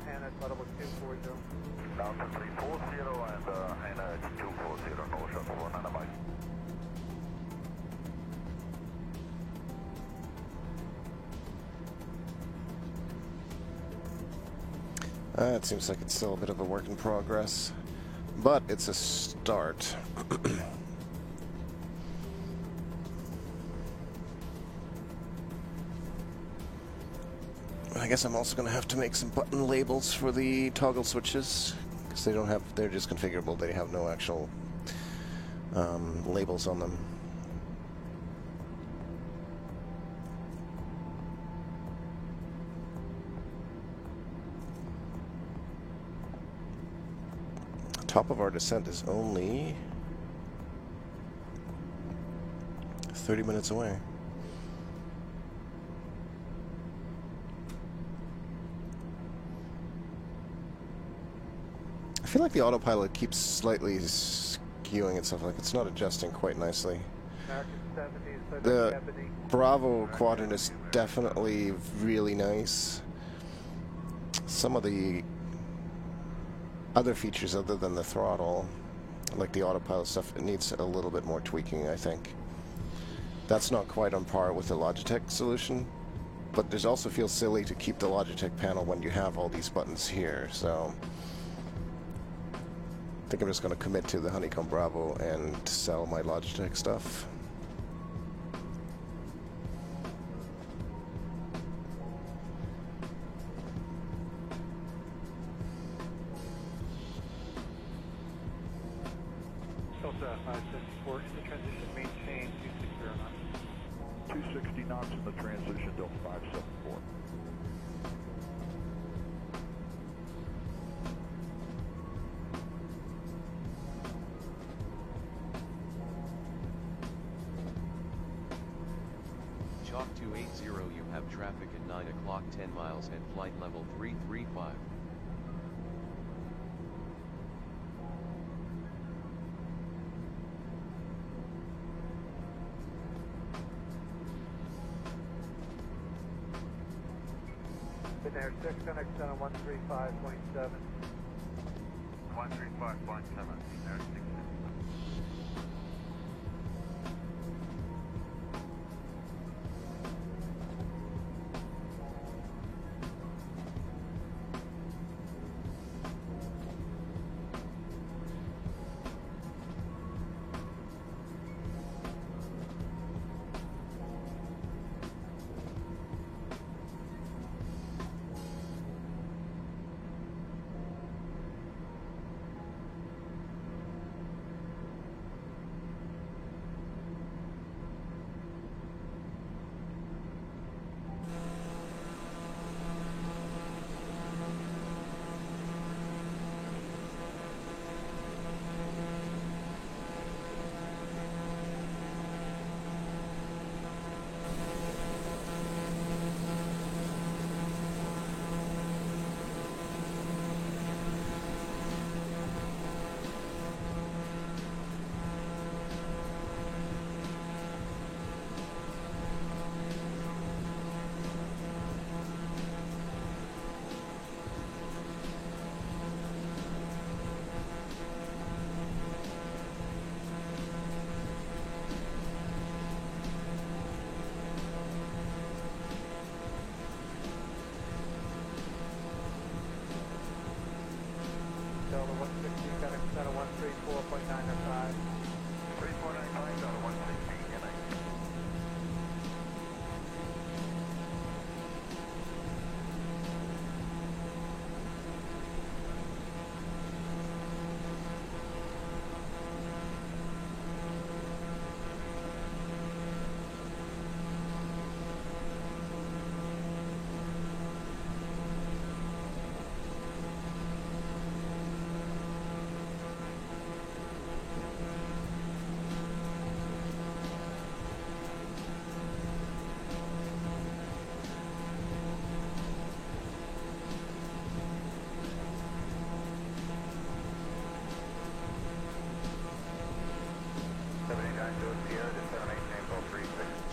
E: Hannah, flight level 240.
J: Delta 340 and Hannah 240, no shot for Nanamai.
A: It seems like it's still a bit of a work in progress, but it's a start. I guess I'm also going to have to make some button labels for the toggle switches, because they don't have, they're just configurable, they have no actual labels on them. Top of our descent is only 30 minutes away. I feel like the autopilot keeps slightly skewing itself, like it's not adjusting quite nicely. The Bravo quadrant is definitely really nice. Some of the other features other than the throttle, like the autopilot stuff, it needs a little bit more tweaking, I think. That's not quite on par with the Logitech solution, but it also feels silly to keep the Logitech panel when you have all these buttons here, so I think I'm just going to commit to the Honeycomb Bravo and sell my Logitech stuff.
E: Delta 574 in the transition, maintain 260 knots.
O: 260 knots in the transition, Delta 574.
C: Chalk 280, you have traffic at 9 o'clock 10 miles at flight level 335.
E: Air 6, connect center 135.7.
G: 135.7, Air 6.
E: Delta 160, connect center 134.905.
J: 3495, Delta 160, good night.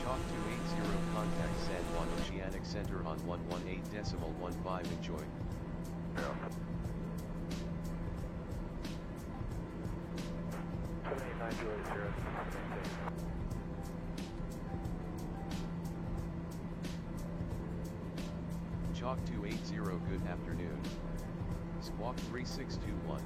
C: Chalk 280, contact San Juan Oceanic Center on 118.15, enjoy. Chalk 280, good afternoon. Squawk 3621.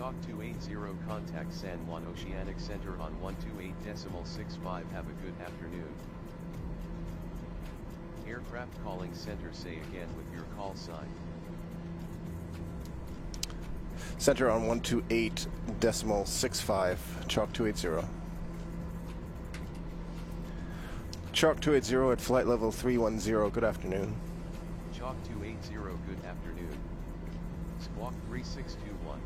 C: Chalk 280 contact San Juan Oceanic Center on 128.65. Have a good afternoon. Aircraft calling center, say again with your call sign.
A: Center on 128.65, Chalk 280. Chalk 280 at flight level 310, good afternoon.
C: Chalk 280, good afternoon. Squawk 3621.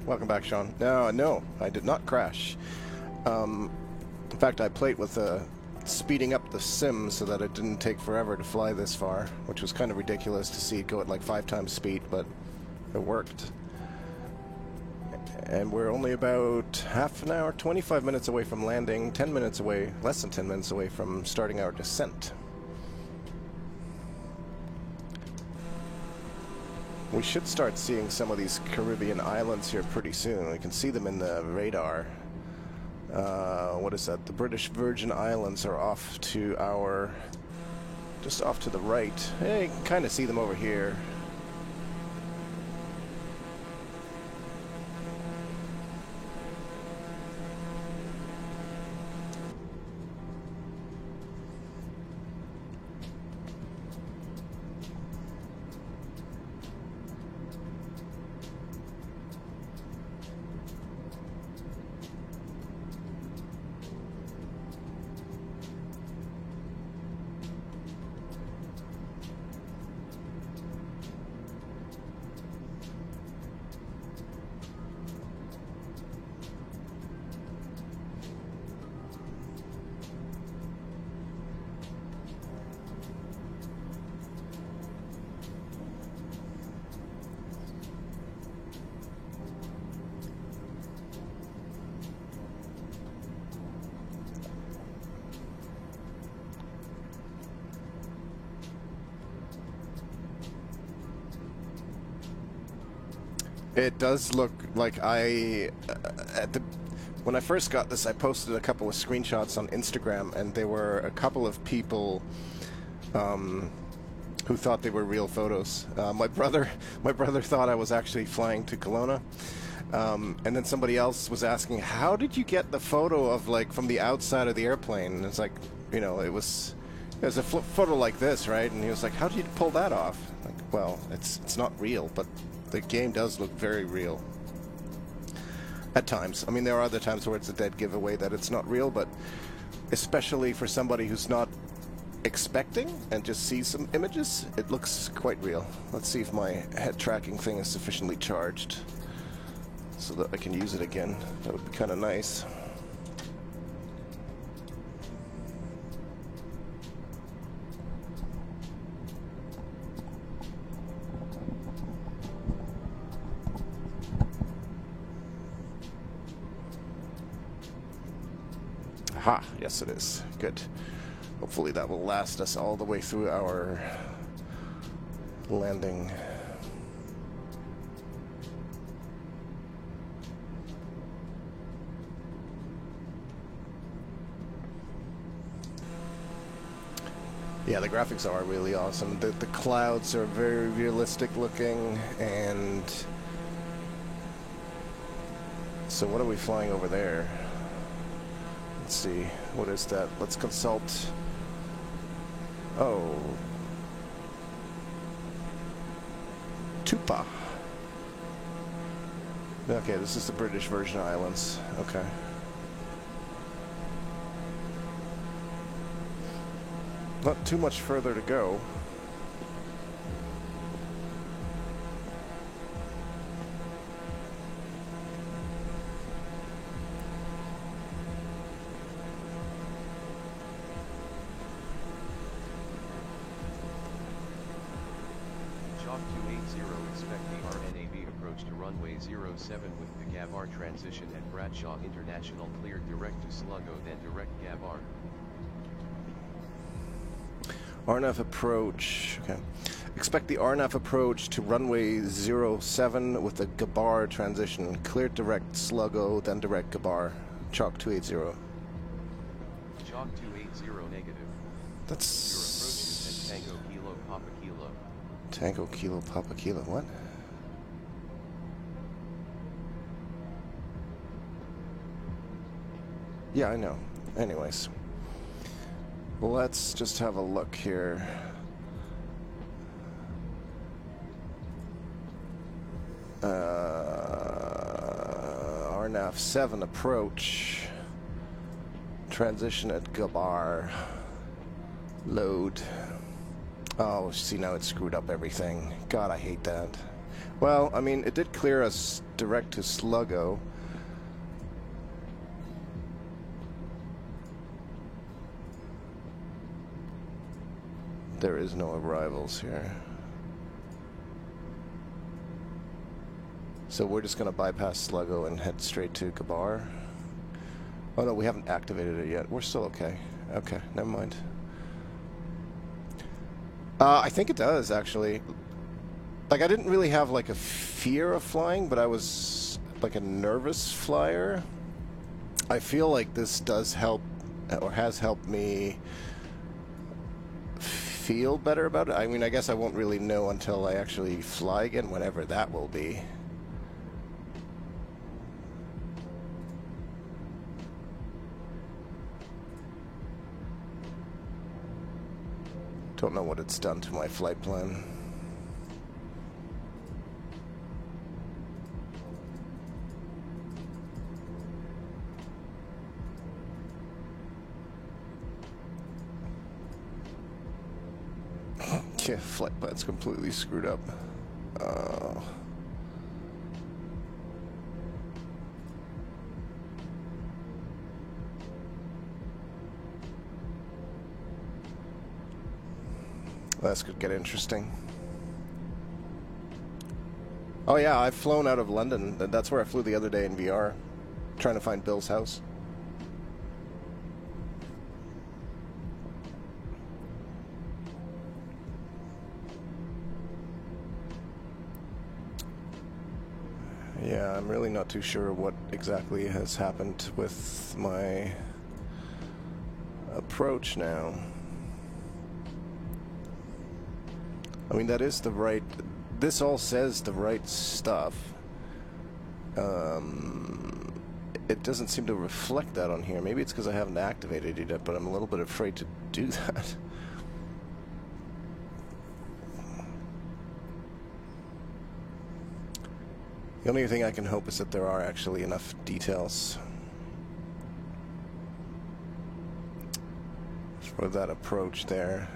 A: Welcome back, Sean. No, I did not crash. In fact, I played with speeding up the sim so that it didn't take forever to fly this far, which was kind of ridiculous to see it go at like 5 times speed, but it worked. And we're only about half an hour, 25 minutes away from landing, 10 minutes away, less than 10 minutes away from starting our descent. We should start seeing some of these Caribbean islands here pretty soon. We can see them in the radar. What is that? The British Virgin Islands are off to our... just off to the right. Hey, you can kind of see them over here. It does look like when I first got this, I posted a couple of screenshots on Instagram, and there were a couple of people who thought they were real photos. My brother thought I was actually flying to Kelowna, and then somebody else was asking, "How did you get the photo of like from the outside of the airplane?" And it's like, you know, it was a photo like this, right? And he was like, "How did you pull that off?" Like, well, it's not real, but the game does look very real at times. I mean, there are other times where it's a dead giveaway that it's not real, but especially for somebody who's not expecting and just sees some images, it looks quite real. Let's see if my head tracking thing is sufficiently charged so that I can use it again. That would be kind of nice. Aha, yes it is. Good. Hopefully that will last us all the way through our landing. Yeah, the graphics are really awesome. The clouds are very realistic looking, and so what are we flying over there? Let's see, what is that? Let's consult. Oh, Tupa. Okay, this is the British Virgin Islands. Okay. Not too much further to go.
C: Chalk 280, expect the RNAV approach to runway 07 with the Gavar transition at Bradshaw International cleared direct to Sligo, then direct Gavar.
A: RNAV approach, okay. Expect the RNAV approach to runway 07 with the Gabar transition. Clear direct Sligo, then direct Gabar. Chalk 280.
C: Chalk 280 negative.
A: That's...
C: Your approach is at Tango Kilo Papa Kilo.
A: Tango Kilo Papa Kilo, what? Yeah, I know. Anyways. Let's just have a look here. RNAV 7 approach. Transition at Gabar. Load. Oh, see, now it screwed up everything. God, I hate that. Well, I mean, it did clear us direct to Sluggo. There is no arrivals here. So we're just going to bypass Sluggo and head straight to Gabar. Oh no, we haven't activated it yet. We're still okay. Okay, never mind. I think it does, actually. Like, I didn't really have, like, a fear of flying, but I was, like, a nervous flyer. I feel like this does help, or has helped me feel better about it. I mean, I guess I won't really know until I actually fly again, whenever that will be. Don't know what it's done to my flight plan. Yeah, flight plan's completely screwed up. This could get interesting. Oh yeah, I've flown out of London. That's where I flew the other day in VR, trying to find Bill's house. Yeah, I'm really not too sure what exactly has happened with my approach now. I mean, that is the right... This all says the right stuff. It doesn't seem to reflect that on here. Maybe it's because I haven't activated it yet, but I'm a little bit afraid to do that. The only thing I can hope is that there are actually enough details for that approach there.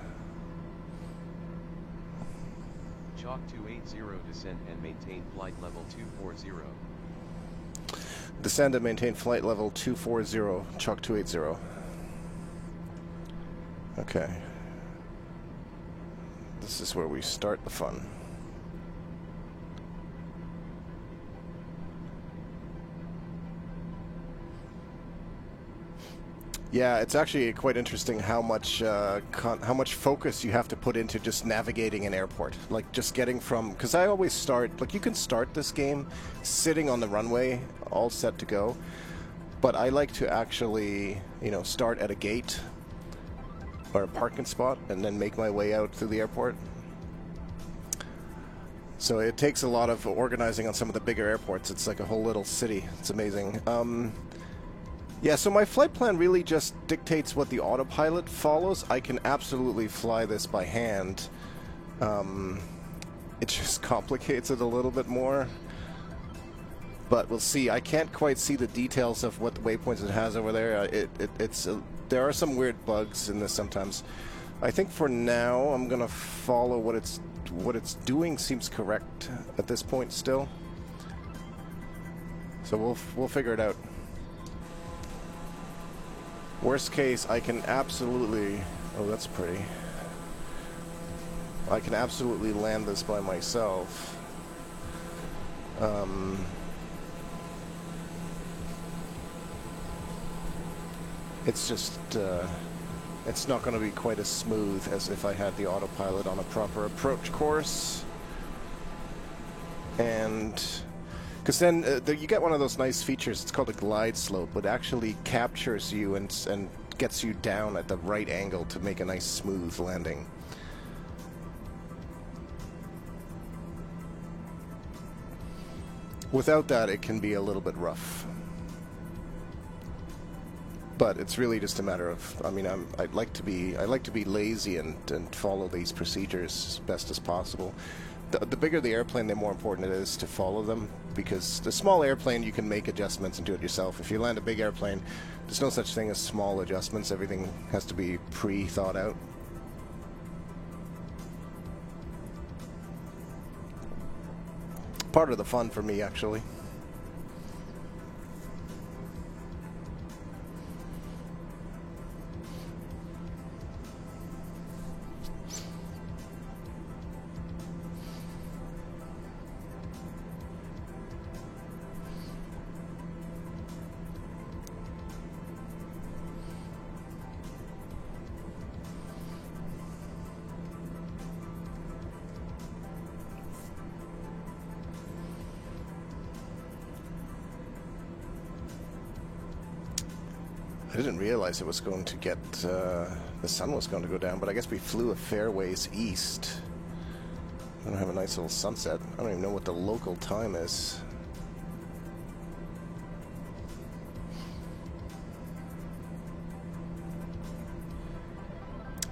C: Chalk 280, descend and maintain flight level 240.
A: Descend and maintain flight level 240, Chalk 280. Okay. This is where we start the fun. Yeah, it's actually quite interesting how much focus you have to put into just navigating an airport. Like, just getting from... Because I always start... Like, you can start this game sitting on the runway, all set to go. But I like to actually, you know, start at a gate or a parking spot and then make my way out through the airport. So it takes a lot of organizing on some of the bigger airports. It's like a whole little city. It's amazing. Yeah, so my flight plan really just dictates what the autopilot follows. I can absolutely fly this by hand. It just complicates it a little bit more. But we'll see. I can't quite see the details of what waypoints it has over there. There are some weird bugs in this sometimes. I think for now I'm gonna follow what it's doing. Seems correct at this point still. So we'll figure it out. Worst case, I can absolutely... Oh, that's pretty. I can absolutely land this by myself. It's just... it's not going to be quite as smooth as if I had the autopilot on a proper approach course. And... Because then you get one of those nice features, it's called a glide slope, but actually captures you and gets you down at the right angle to make a nice smooth landing. Without that, it can be a little bit rough. But it's really just a matter of, I mean, I like to be lazy and follow these procedures as best as possible. The bigger the airplane, the more important it is to follow them, because the small airplane you can make adjustments and do it yourself. If you land a big airplane, there's no such thing as small adjustments. Everything has to be pre-thought out. part of the fun for me, actually. I didn't realize it was going to get, the sun was going to go down, but I guess we flew a fair ways east. We're going to have a nice little sunset. I don't even know what the local time is.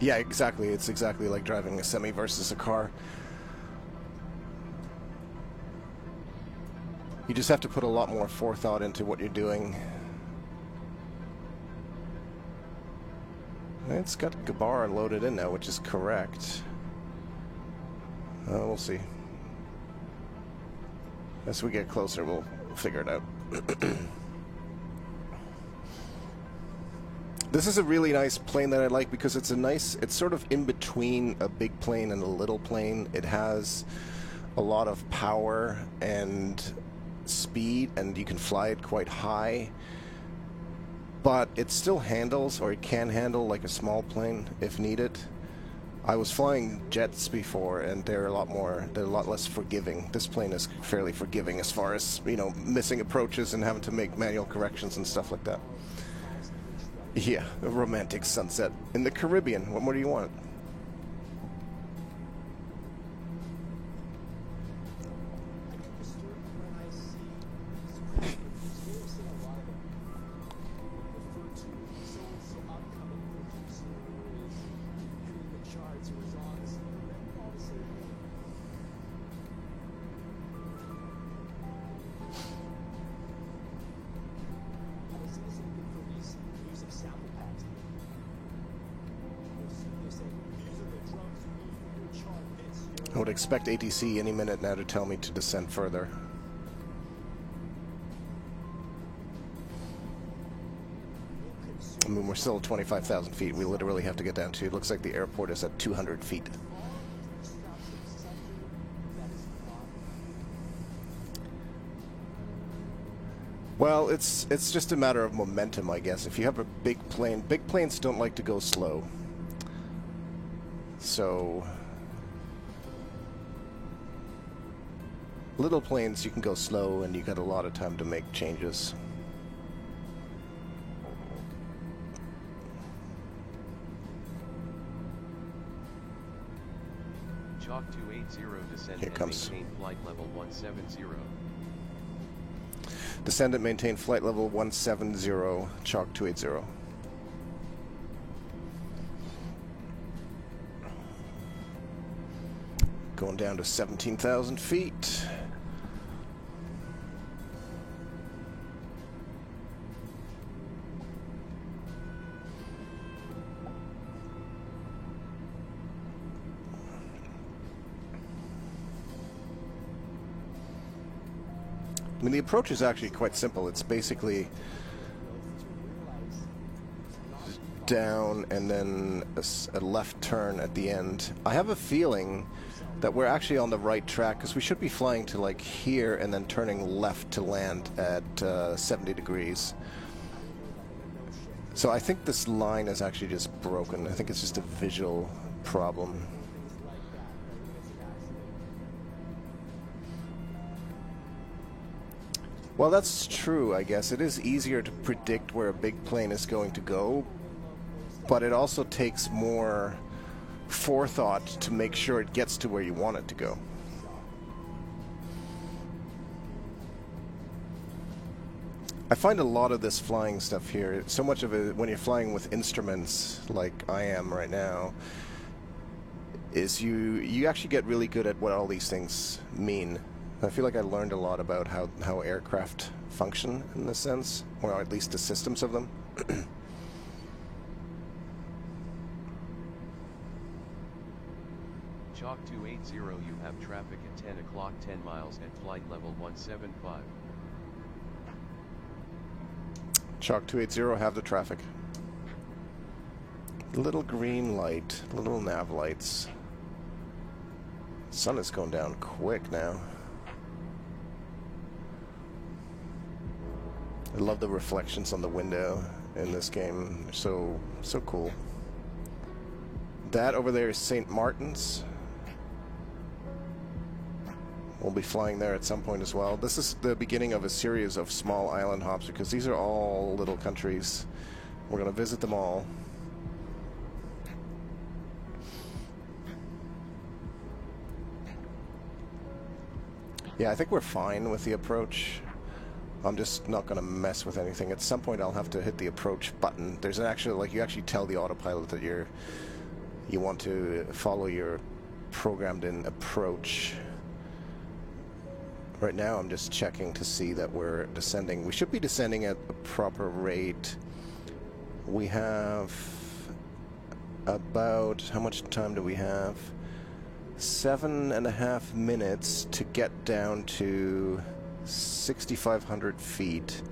A: Yeah, exactly. It's exactly like driving a semi versus a car. You just have to put a lot more forethought into what you're doing. It's got Gabar loaded in now, which is correct. We'll see. As we get closer, we'll figure it out. This is a really nice plane that I like because it's a nice, it's sort of in between a big plane and a little plane. It has a lot of power and speed, and you can fly it quite high. But it still handles, or it can handle, like a small plane if needed. I was flying jets before, and they're a lot less forgiving. This plane is fairly forgiving as far as, you know, missing approaches and having to make manual corrections and stuff like that. Yeah, a romantic sunset in the Caribbean. What more do you want? I would expect ATC any minute now to tell me to descend further. I mean, we're still at 25,000 feet. We literally have to get down to, it looks like the airport is at 200 feet. Well, it's just a matter of momentum, I guess. If you have a big planes don't like to go slow. So little planes, you can go slow, and you got a lot of time to make changes.
C: Chalk 280 descend
A: Here
C: and
A: comes.
C: maintain flight level 170.
A: Descend and maintain flight level 170, Chalk 280. Going down to 17,000 feet. I mean, the approach is actually quite simple. It's basically down and then a left turn at the end. I have a feeling that we're actually on the right track because we should be flying to like here and then turning left to land at 70 degrees. So I think this line is actually just broken. I think it's just a visual problem. Well, that's true, I guess. It is easier to predict where a big plane is going to go, but it also takes more forethought to make sure it gets to where you want it to go. I find a lot of this flying stuff here, so much of it when you're flying with instruments like I am right now, is you actually get really good at what all these things mean. I feel like I learned a lot about how aircraft function in this sense, or at least the systems of them.
C: Chalk Chalk 280, you have traffic at 10 o'clock 10 miles at flight level 175.
A: Chalk 280, have the traffic. Little green light, little nav lights. Sun is going down quick now. I love the reflections on the window in this game. They're so cool. That over there is St. Martin's. We'll be flying there at some point as well. This is the beginning of a series of small island hops because these are all little countries. We're going to visit them all. Yeah, I think we're fine with the approach. I'm just not going to mess with anything. At some point I'll have to hit the approach button. There's an actual, like, you actually tell the autopilot that you want to follow your programmed in approach. Right now I'm just checking to see that we're descending. We should be descending at a proper rate. We have about, how much time do we have? 7.5 minutes to get down to 6,500 feet.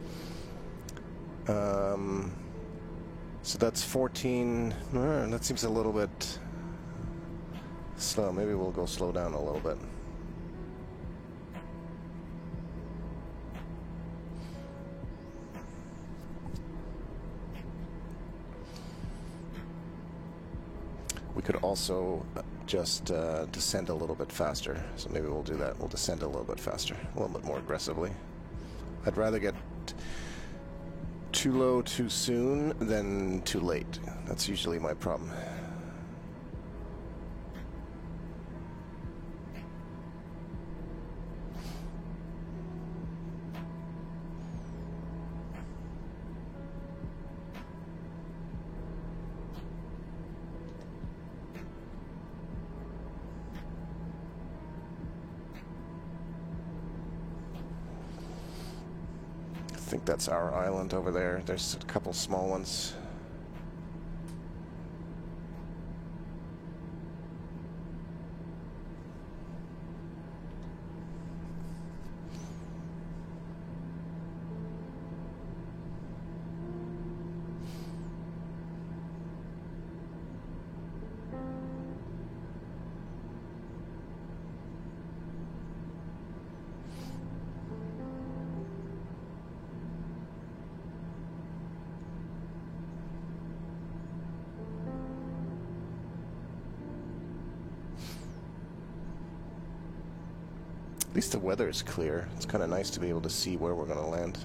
A: So that's 14. That seems a little bit slow. Maybe we'll go slow down a little bit. We could also just descend a little bit faster. So maybe we'll do that. We'll descend a little bit faster, a little bit more aggressively. I'd rather get too low too soon than too late. That's usually my problem. I think that's our island over there. There's a couple small ones. At least the weather is clear. It's kind of nice to be able to see where we're going to land.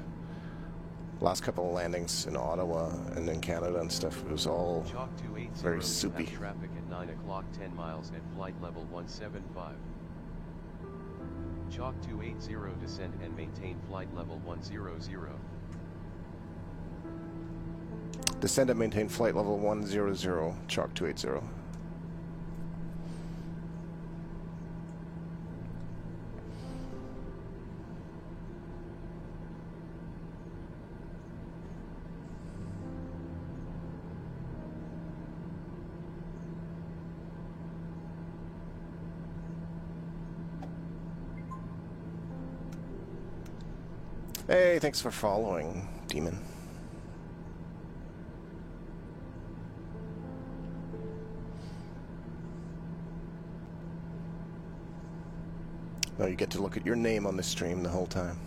A: Last couple of landings in Ottawa and in Canada and stuff, it was all very soupy.
C: Traffic at 9 o'clock 10 miles at flight level 175. Chalk 280, descend and maintain flight level 100.
A: Descend and maintain flight level 100, Chalk 280. Hey, thanks for following, Demon. Now you get to look at your name on the stream the whole time.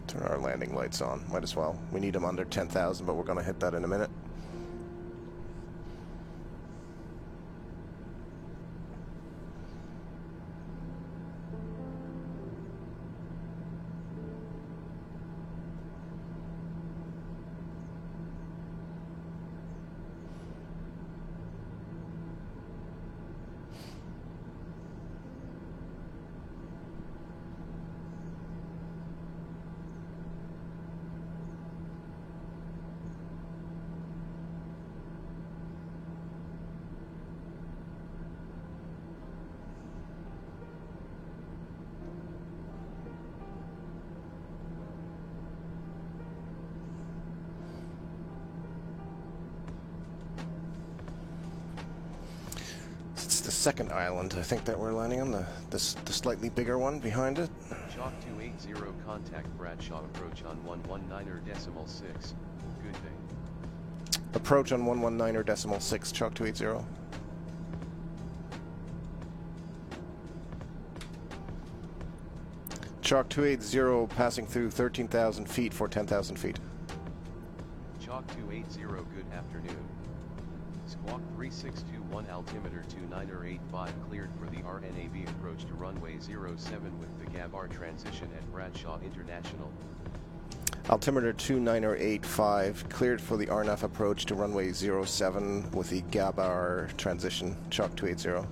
A: Turn our landing lights on. Might as well. We need them under 10,000, but we're going to hit that in a minute. second island, I think, that we're landing on, the slightly bigger one behind it.
C: Chalk 280, contact Bradshaw, approach on 119.6. Good day.
A: Approach on 119.6, Chalk 280. Chalk 280 passing through 13,000 feet for 10,000 feet.
C: Chalk 280, good afternoon. Squawk 3621 altimeter 2985 cleared for the RNAV approach to runway 07 with the GABAR transition at Bradshaw International.
A: Altimeter 2985 cleared for the RNAV approach to runway 07 with the GABAR transition, Chalk 280.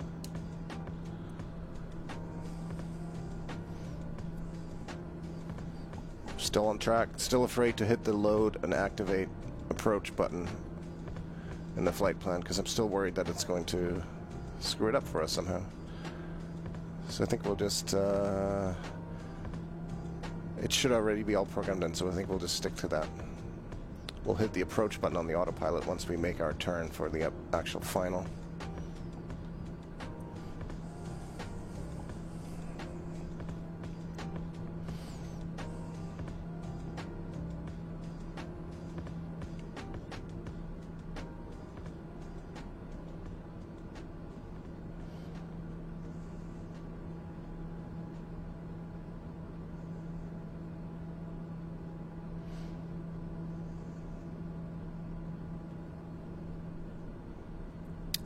A: Still on track, still afraid to hit the load and activate approach button in the flight plan because I'm still worried that it's going to screw it up for us somehow. So I think we'll just, it should already be all programmed in, so I think we'll just stick to that. We'll hit the approach button on the autopilot once we make our turn for the actual final.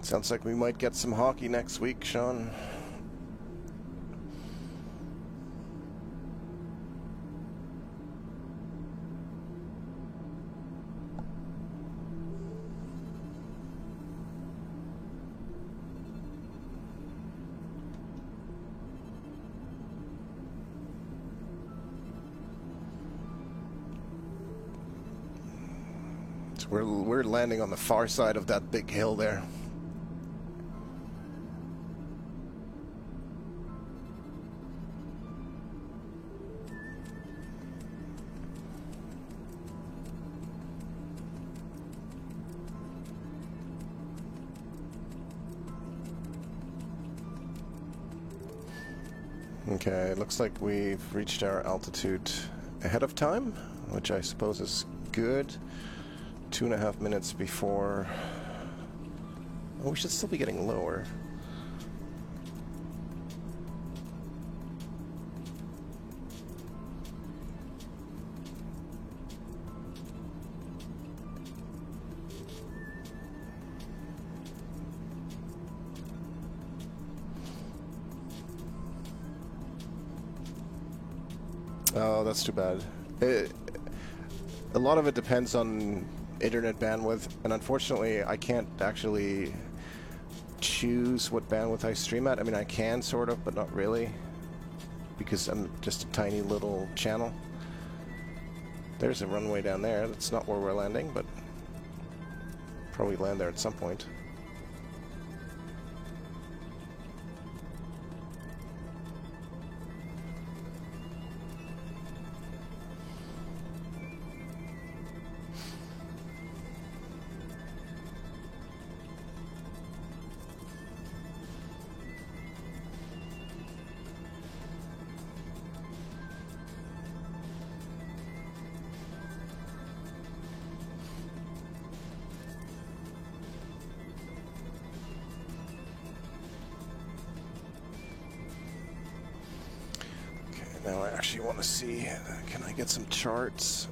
A: Sounds like we might get some hockey next week, Sean. So we're landing on the far side of that big hill there. Okay, it looks like we've reached our altitude ahead of time, which I suppose is good. 2.5 minutes before... Oh, we should still be getting lower. Oh, that's too bad. A lot of it depends on internet bandwidth, and unfortunately I can't actually choose what bandwidth I stream at. I mean, I can sort of, but not really, because I'm just a tiny little channel. There's a runway down there. That's not where we're landing, but probably land there at some point. Now I actually want to see, can I get some charts?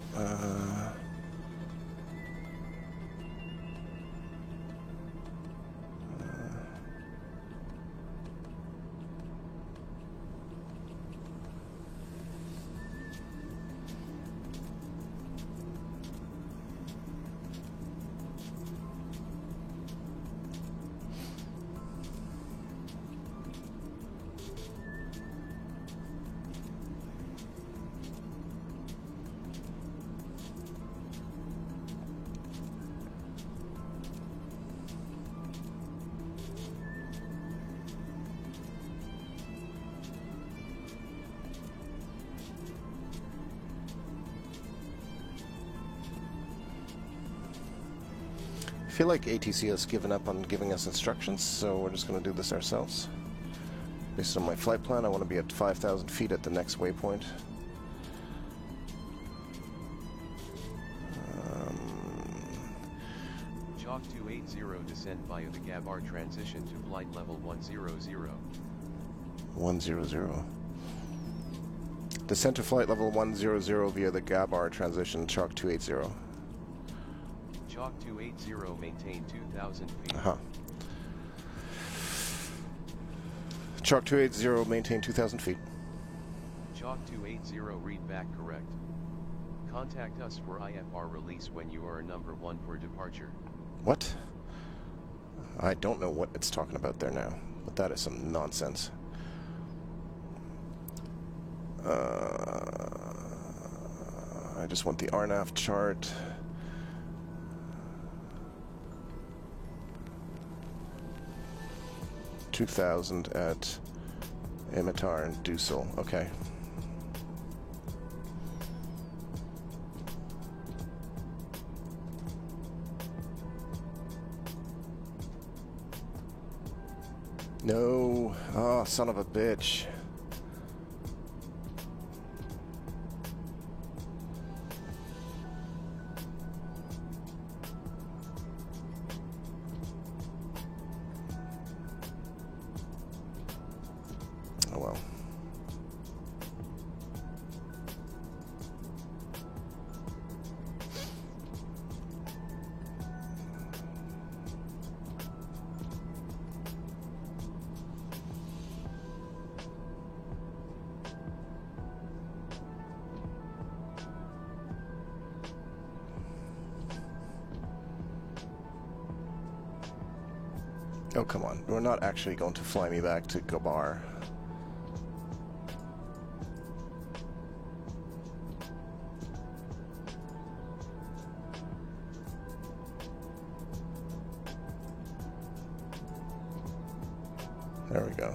A: feel like ATC has given up on giving us instructions, so we're just going to do this ourselves. Based on my flight plan, I want to be at 5,000 feet at the next waypoint.
C: Chalk 280 descend via the Gabar transition to flight level 100.
A: 100. Descent to flight level 100 via the Gabar transition, Chalk 280.
C: Chalk 280 maintain 2,000 feet.
A: Chalk 280 maintain 2,000 feet.
C: Chalk 280 read back correct. Contact us for IFR release when you are number 1 for departure.
A: What? I don't know what it's talking about there now, but that is some nonsense. I just want the RNAV chart. $2,000 at Imitar and Düssel. Okay. No. Oh, son of a bitch. Oh well. Oh, come on. We're not actually going to fly me back to Gabar. There we go.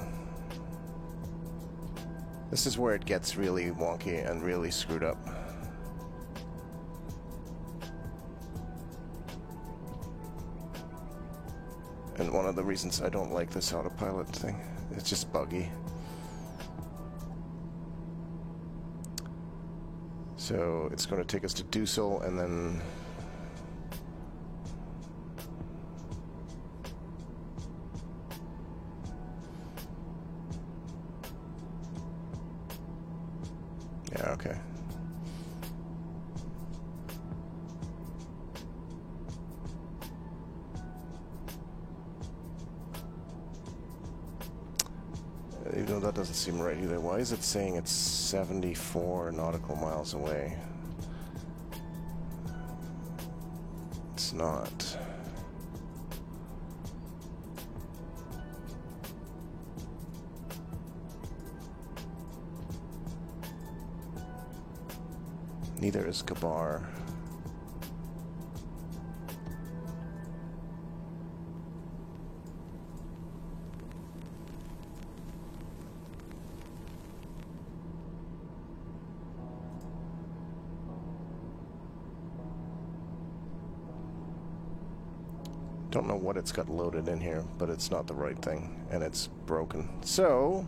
A: This is where it gets really wonky and really screwed up. And one of the reasons I don't like this autopilot thing, it's just buggy. So it's going to take us to Düssel and then... Yeah, okay. Even though that doesn't seem right either. Why is it saying it's 74 nautical miles away? It's not. Neither is Gabar. Don't know what it's got loaded in here, but it's not the right thing, and it's broken. So,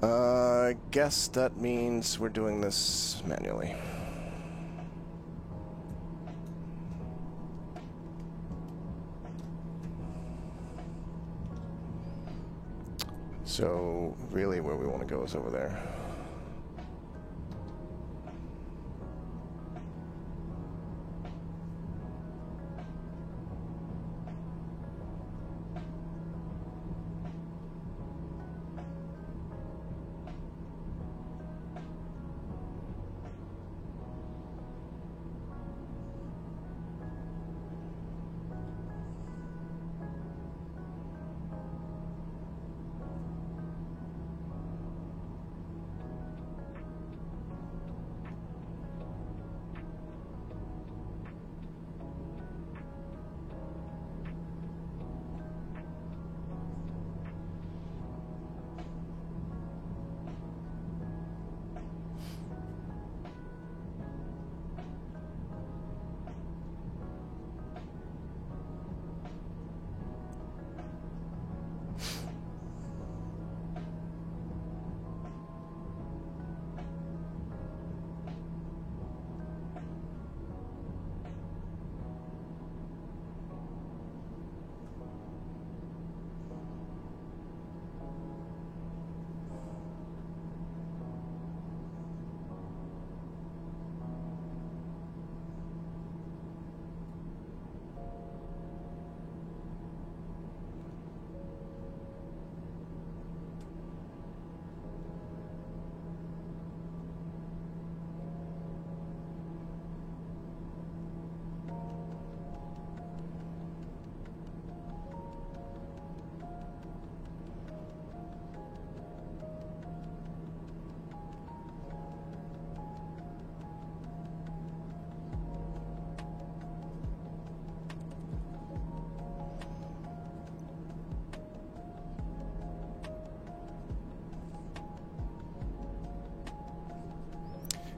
A: I guess that means we're doing this manually. So, really where we want to go is over there.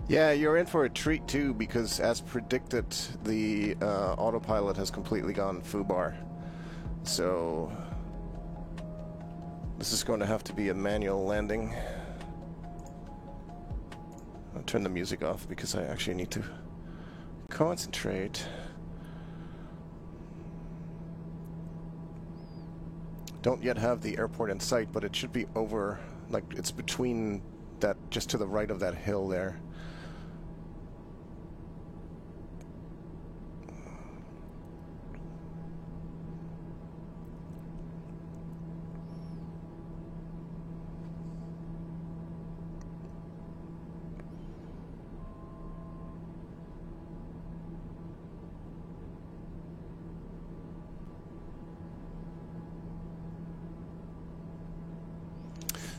A: Yeah, you're in for a treat too, because as predicted, the autopilot has completely gone foobar. So this is going to have to be a manual landing. I'll turn the music off because I actually need to concentrate. Don't yet have the airport in sight, but it should be over, like it's between that, just to the right of that hill there.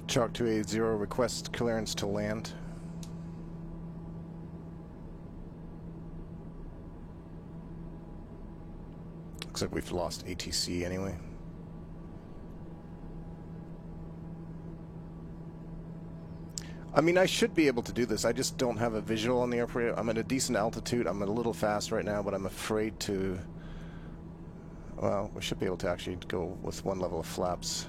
A: Chalk 280 request clearance to land. Looks like we've lost ATC anyway. I mean, I should be able to do this. I just don't have a visual on the airport. I'm at a decent altitude. I'm a little fast right now, but I'm afraid to... Well, we should be able to actually go with one level of flaps.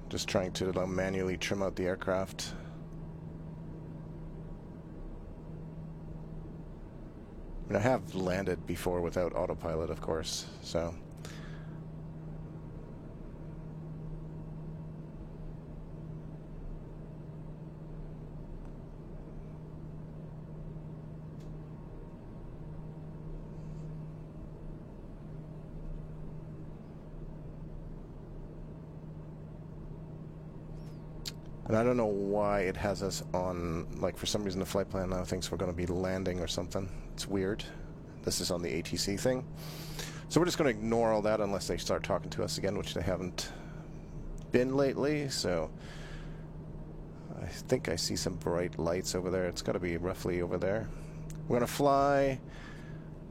A: Just trying to manually trim out the aircraft. I mean, I have landed before without autopilot, of course, so... And I don't know why it has us on, like, for some reason the flight plan now thinks we're going to be landing or something. It's weird. This is on the ATC thing. So we're just going to ignore all that unless they start talking to us again, which they haven't been lately. So I think I see some bright lights over there. It's got to be roughly over there. We're going to fly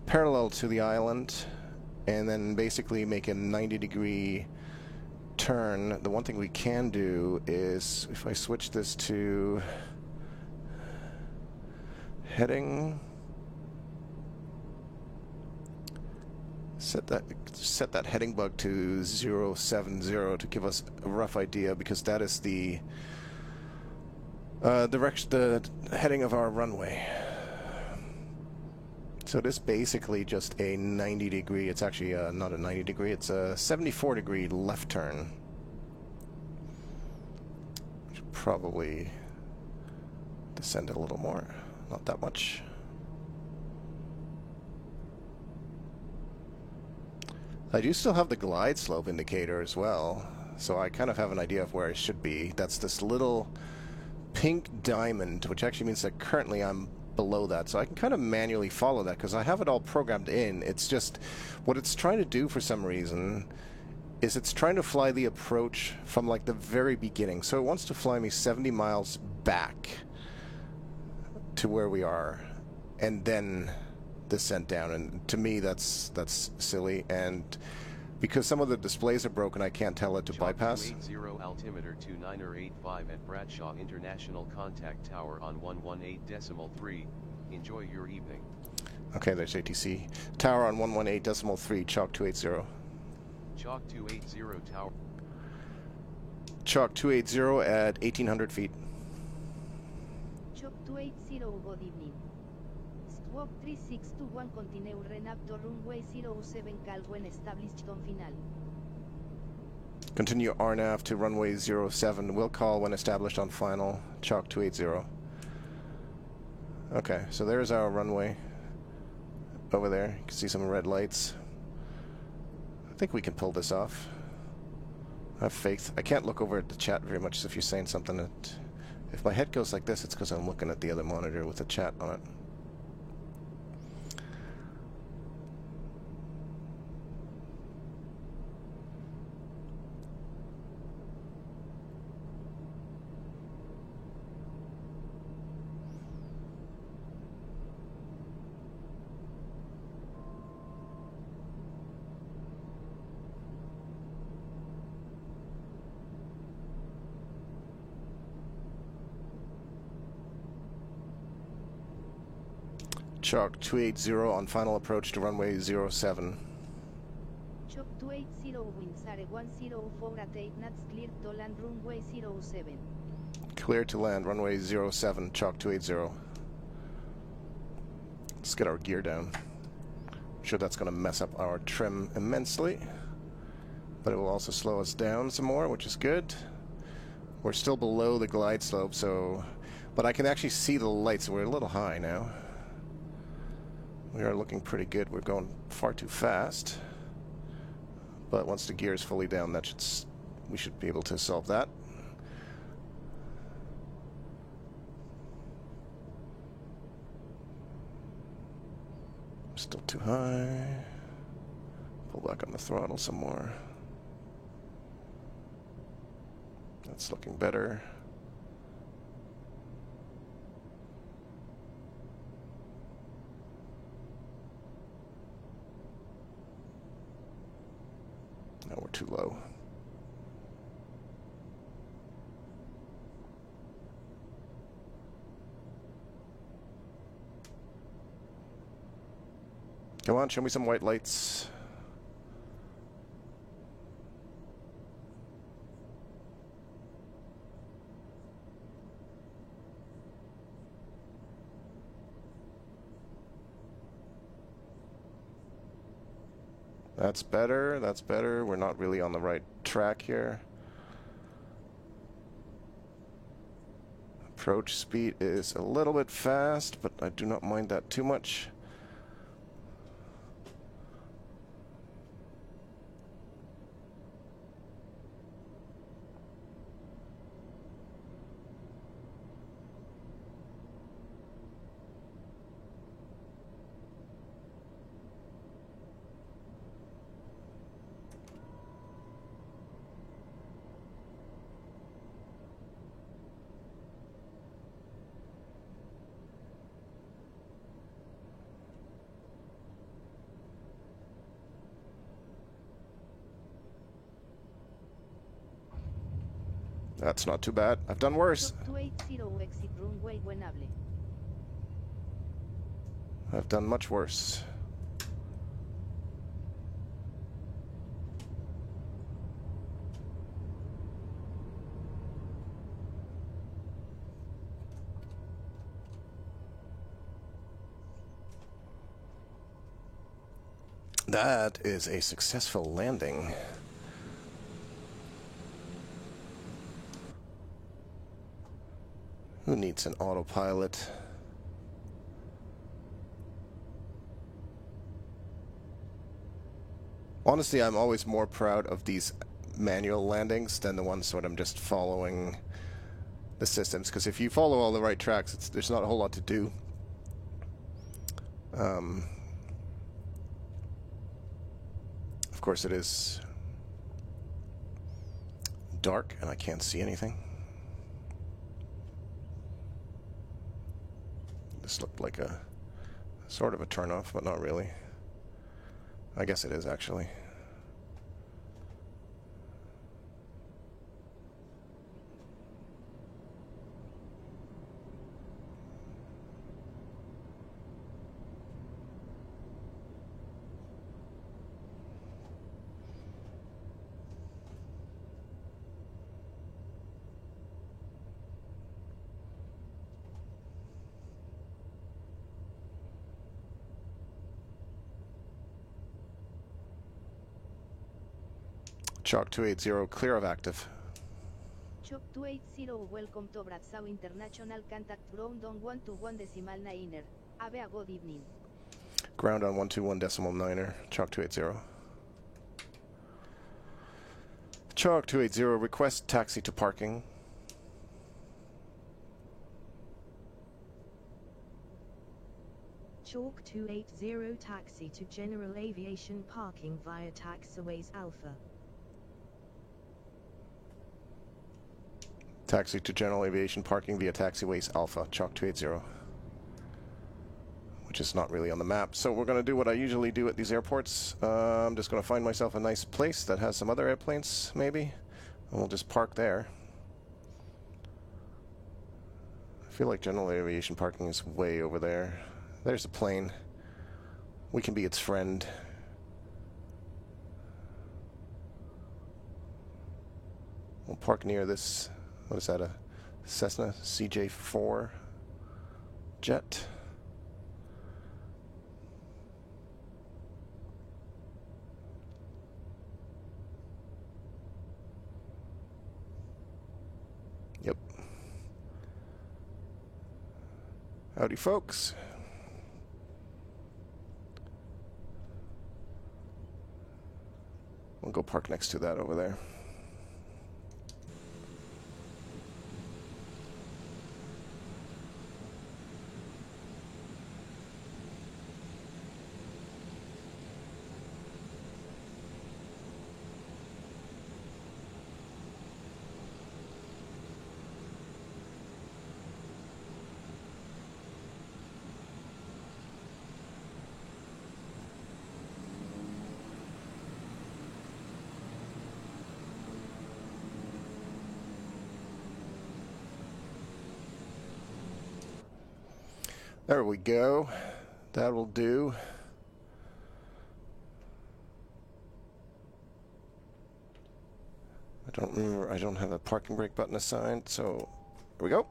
A: parallel to the island and then basically make a 90-degree turn. The one thing we can do is, if I switch this to heading, set that heading bug to 070 to give us a rough idea, because that is the direction, the heading of our runway. So it is basically just a 90-degree, it's actually not a 90-degree, it's a 74-degree left turn. Should probably descend a little more, not that much. I do still have the glide slope indicator as well, so I kind of have an idea of where I should be. That's this little pink diamond, which actually means that currently I'm below that, so I can kind of manually follow that because I have it all programmed in. It's just what it's trying to do for some reason is it's trying to fly the approach from like the very beginning. So it wants to fly me 70 miles back to where we are and then descent down, and to me that's silly, and because some of the displays are broken I can't tell it to bypass.
C: 280 altimeter 2985 at Bradshaw International, contact tower on 118.3. Enjoy your evening.
A: Okay, there's ATC. Tower on 118.3, Chalk 280.
C: Chalk 280 tower.
A: Chalk 280 at 1800 feet.
F: Chalk 280, good evening. Squawk 3621 continue Renaptor runway 07 cal when established on final.
A: Continue RNAV to runway 07. Will call when established on final. Chalk 280. Okay, so there's our runway. Over there, you can see some red lights. I think we can pull this off. I have faith. I can't look over at the chat very much, so if you're saying something that... If my head goes like this, it's because I'm looking at the other monitor with the chat on it. Chalk 280 on final approach to runway 07.
F: Chalk 280 winds are 104 at 8 knots, clear to land runway 07.
A: Clear to land runway 07, Chalk 280. Let's get our gear down. I'm sure that's going to mess up our trim immensely, but it will also slow us down some more, which is good. We're still below the glide slope, so, but I can actually see the lights. We're a little high now. We are looking pretty good. We're going far too fast, but once the gear is fully down, we should be able to solve that. Still too high. Pull back on the throttle some more. That's looking better. No, we're too low. Come on, show me some white lights. That's better, that's better. We're not really on the right track here. Approach speed is a little bit fast, but I do not mind that too much. That's not too bad. I've done worse.
F: Exit runway Buenable.
A: I've done much worse. That is a successful landing. Who needs an autopilot? Honestly, I'm always more proud of these manual landings than the ones where I'm just following the systems, because if you follow all the right tracks, there's not a whole lot to do. Of course, it is dark and I can't see anything. This looked like a sort of a turnoff, but not really. I guess it is actually. Chalk 280, clear of active.
F: Chalk 280, welcome to Brazau International, contact ground on 121.9er. Have a good evening.
A: Ground on 121.9er, Chalk 280. Chalk 280, request taxi to parking.
I: Chalk 280, taxi to General Aviation Parking via Taxiways Alpha.
A: Taxi to General Aviation Parking via Taxiways Alpha, Chalk 280. Which is not really on the map. So we're going to do what I usually do at these airports. I'm just going to find myself a nice place that has some other airplanes, maybe. And we'll just park there. I feel like General Aviation Parking is way over there. There's a plane. We can be its friend. We'll park near this, what is that, a Cessna CJ4 jet. Yep. Howdy, folks. We'll go park next to that over there. There we go. That will do. I don't remember. I don't have a parking brake button assigned, so here we go.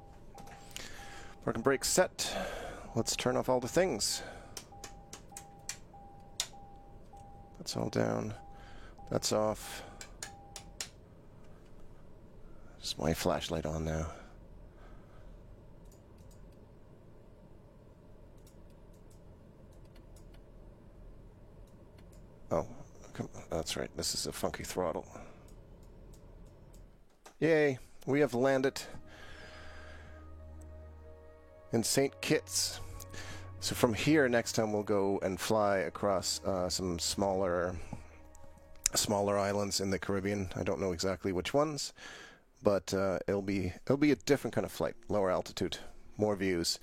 A: Parking brake set. Let's turn off all the things. That's all down. That's off. Just my flashlight on now. Oh, that's right. This is a funky throttle. Yay, we have landed in St. Kitts. So from here, next time we'll go and fly across some smaller islands in the Caribbean. I don't know exactly which ones, but it'll be a different kind of flight, lower altitude, more views.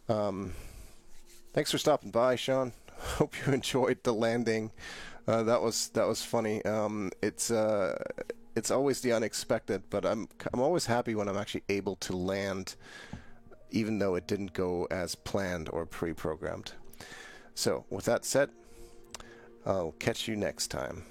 A: Thanks for stopping by, Sean. Hope you enjoyed the landing. That was funny. It's always the unexpected, but I'm always happy when I'm actually able to land, even though it didn't go as planned or pre-programmed. So with that said, I'll catch you next time.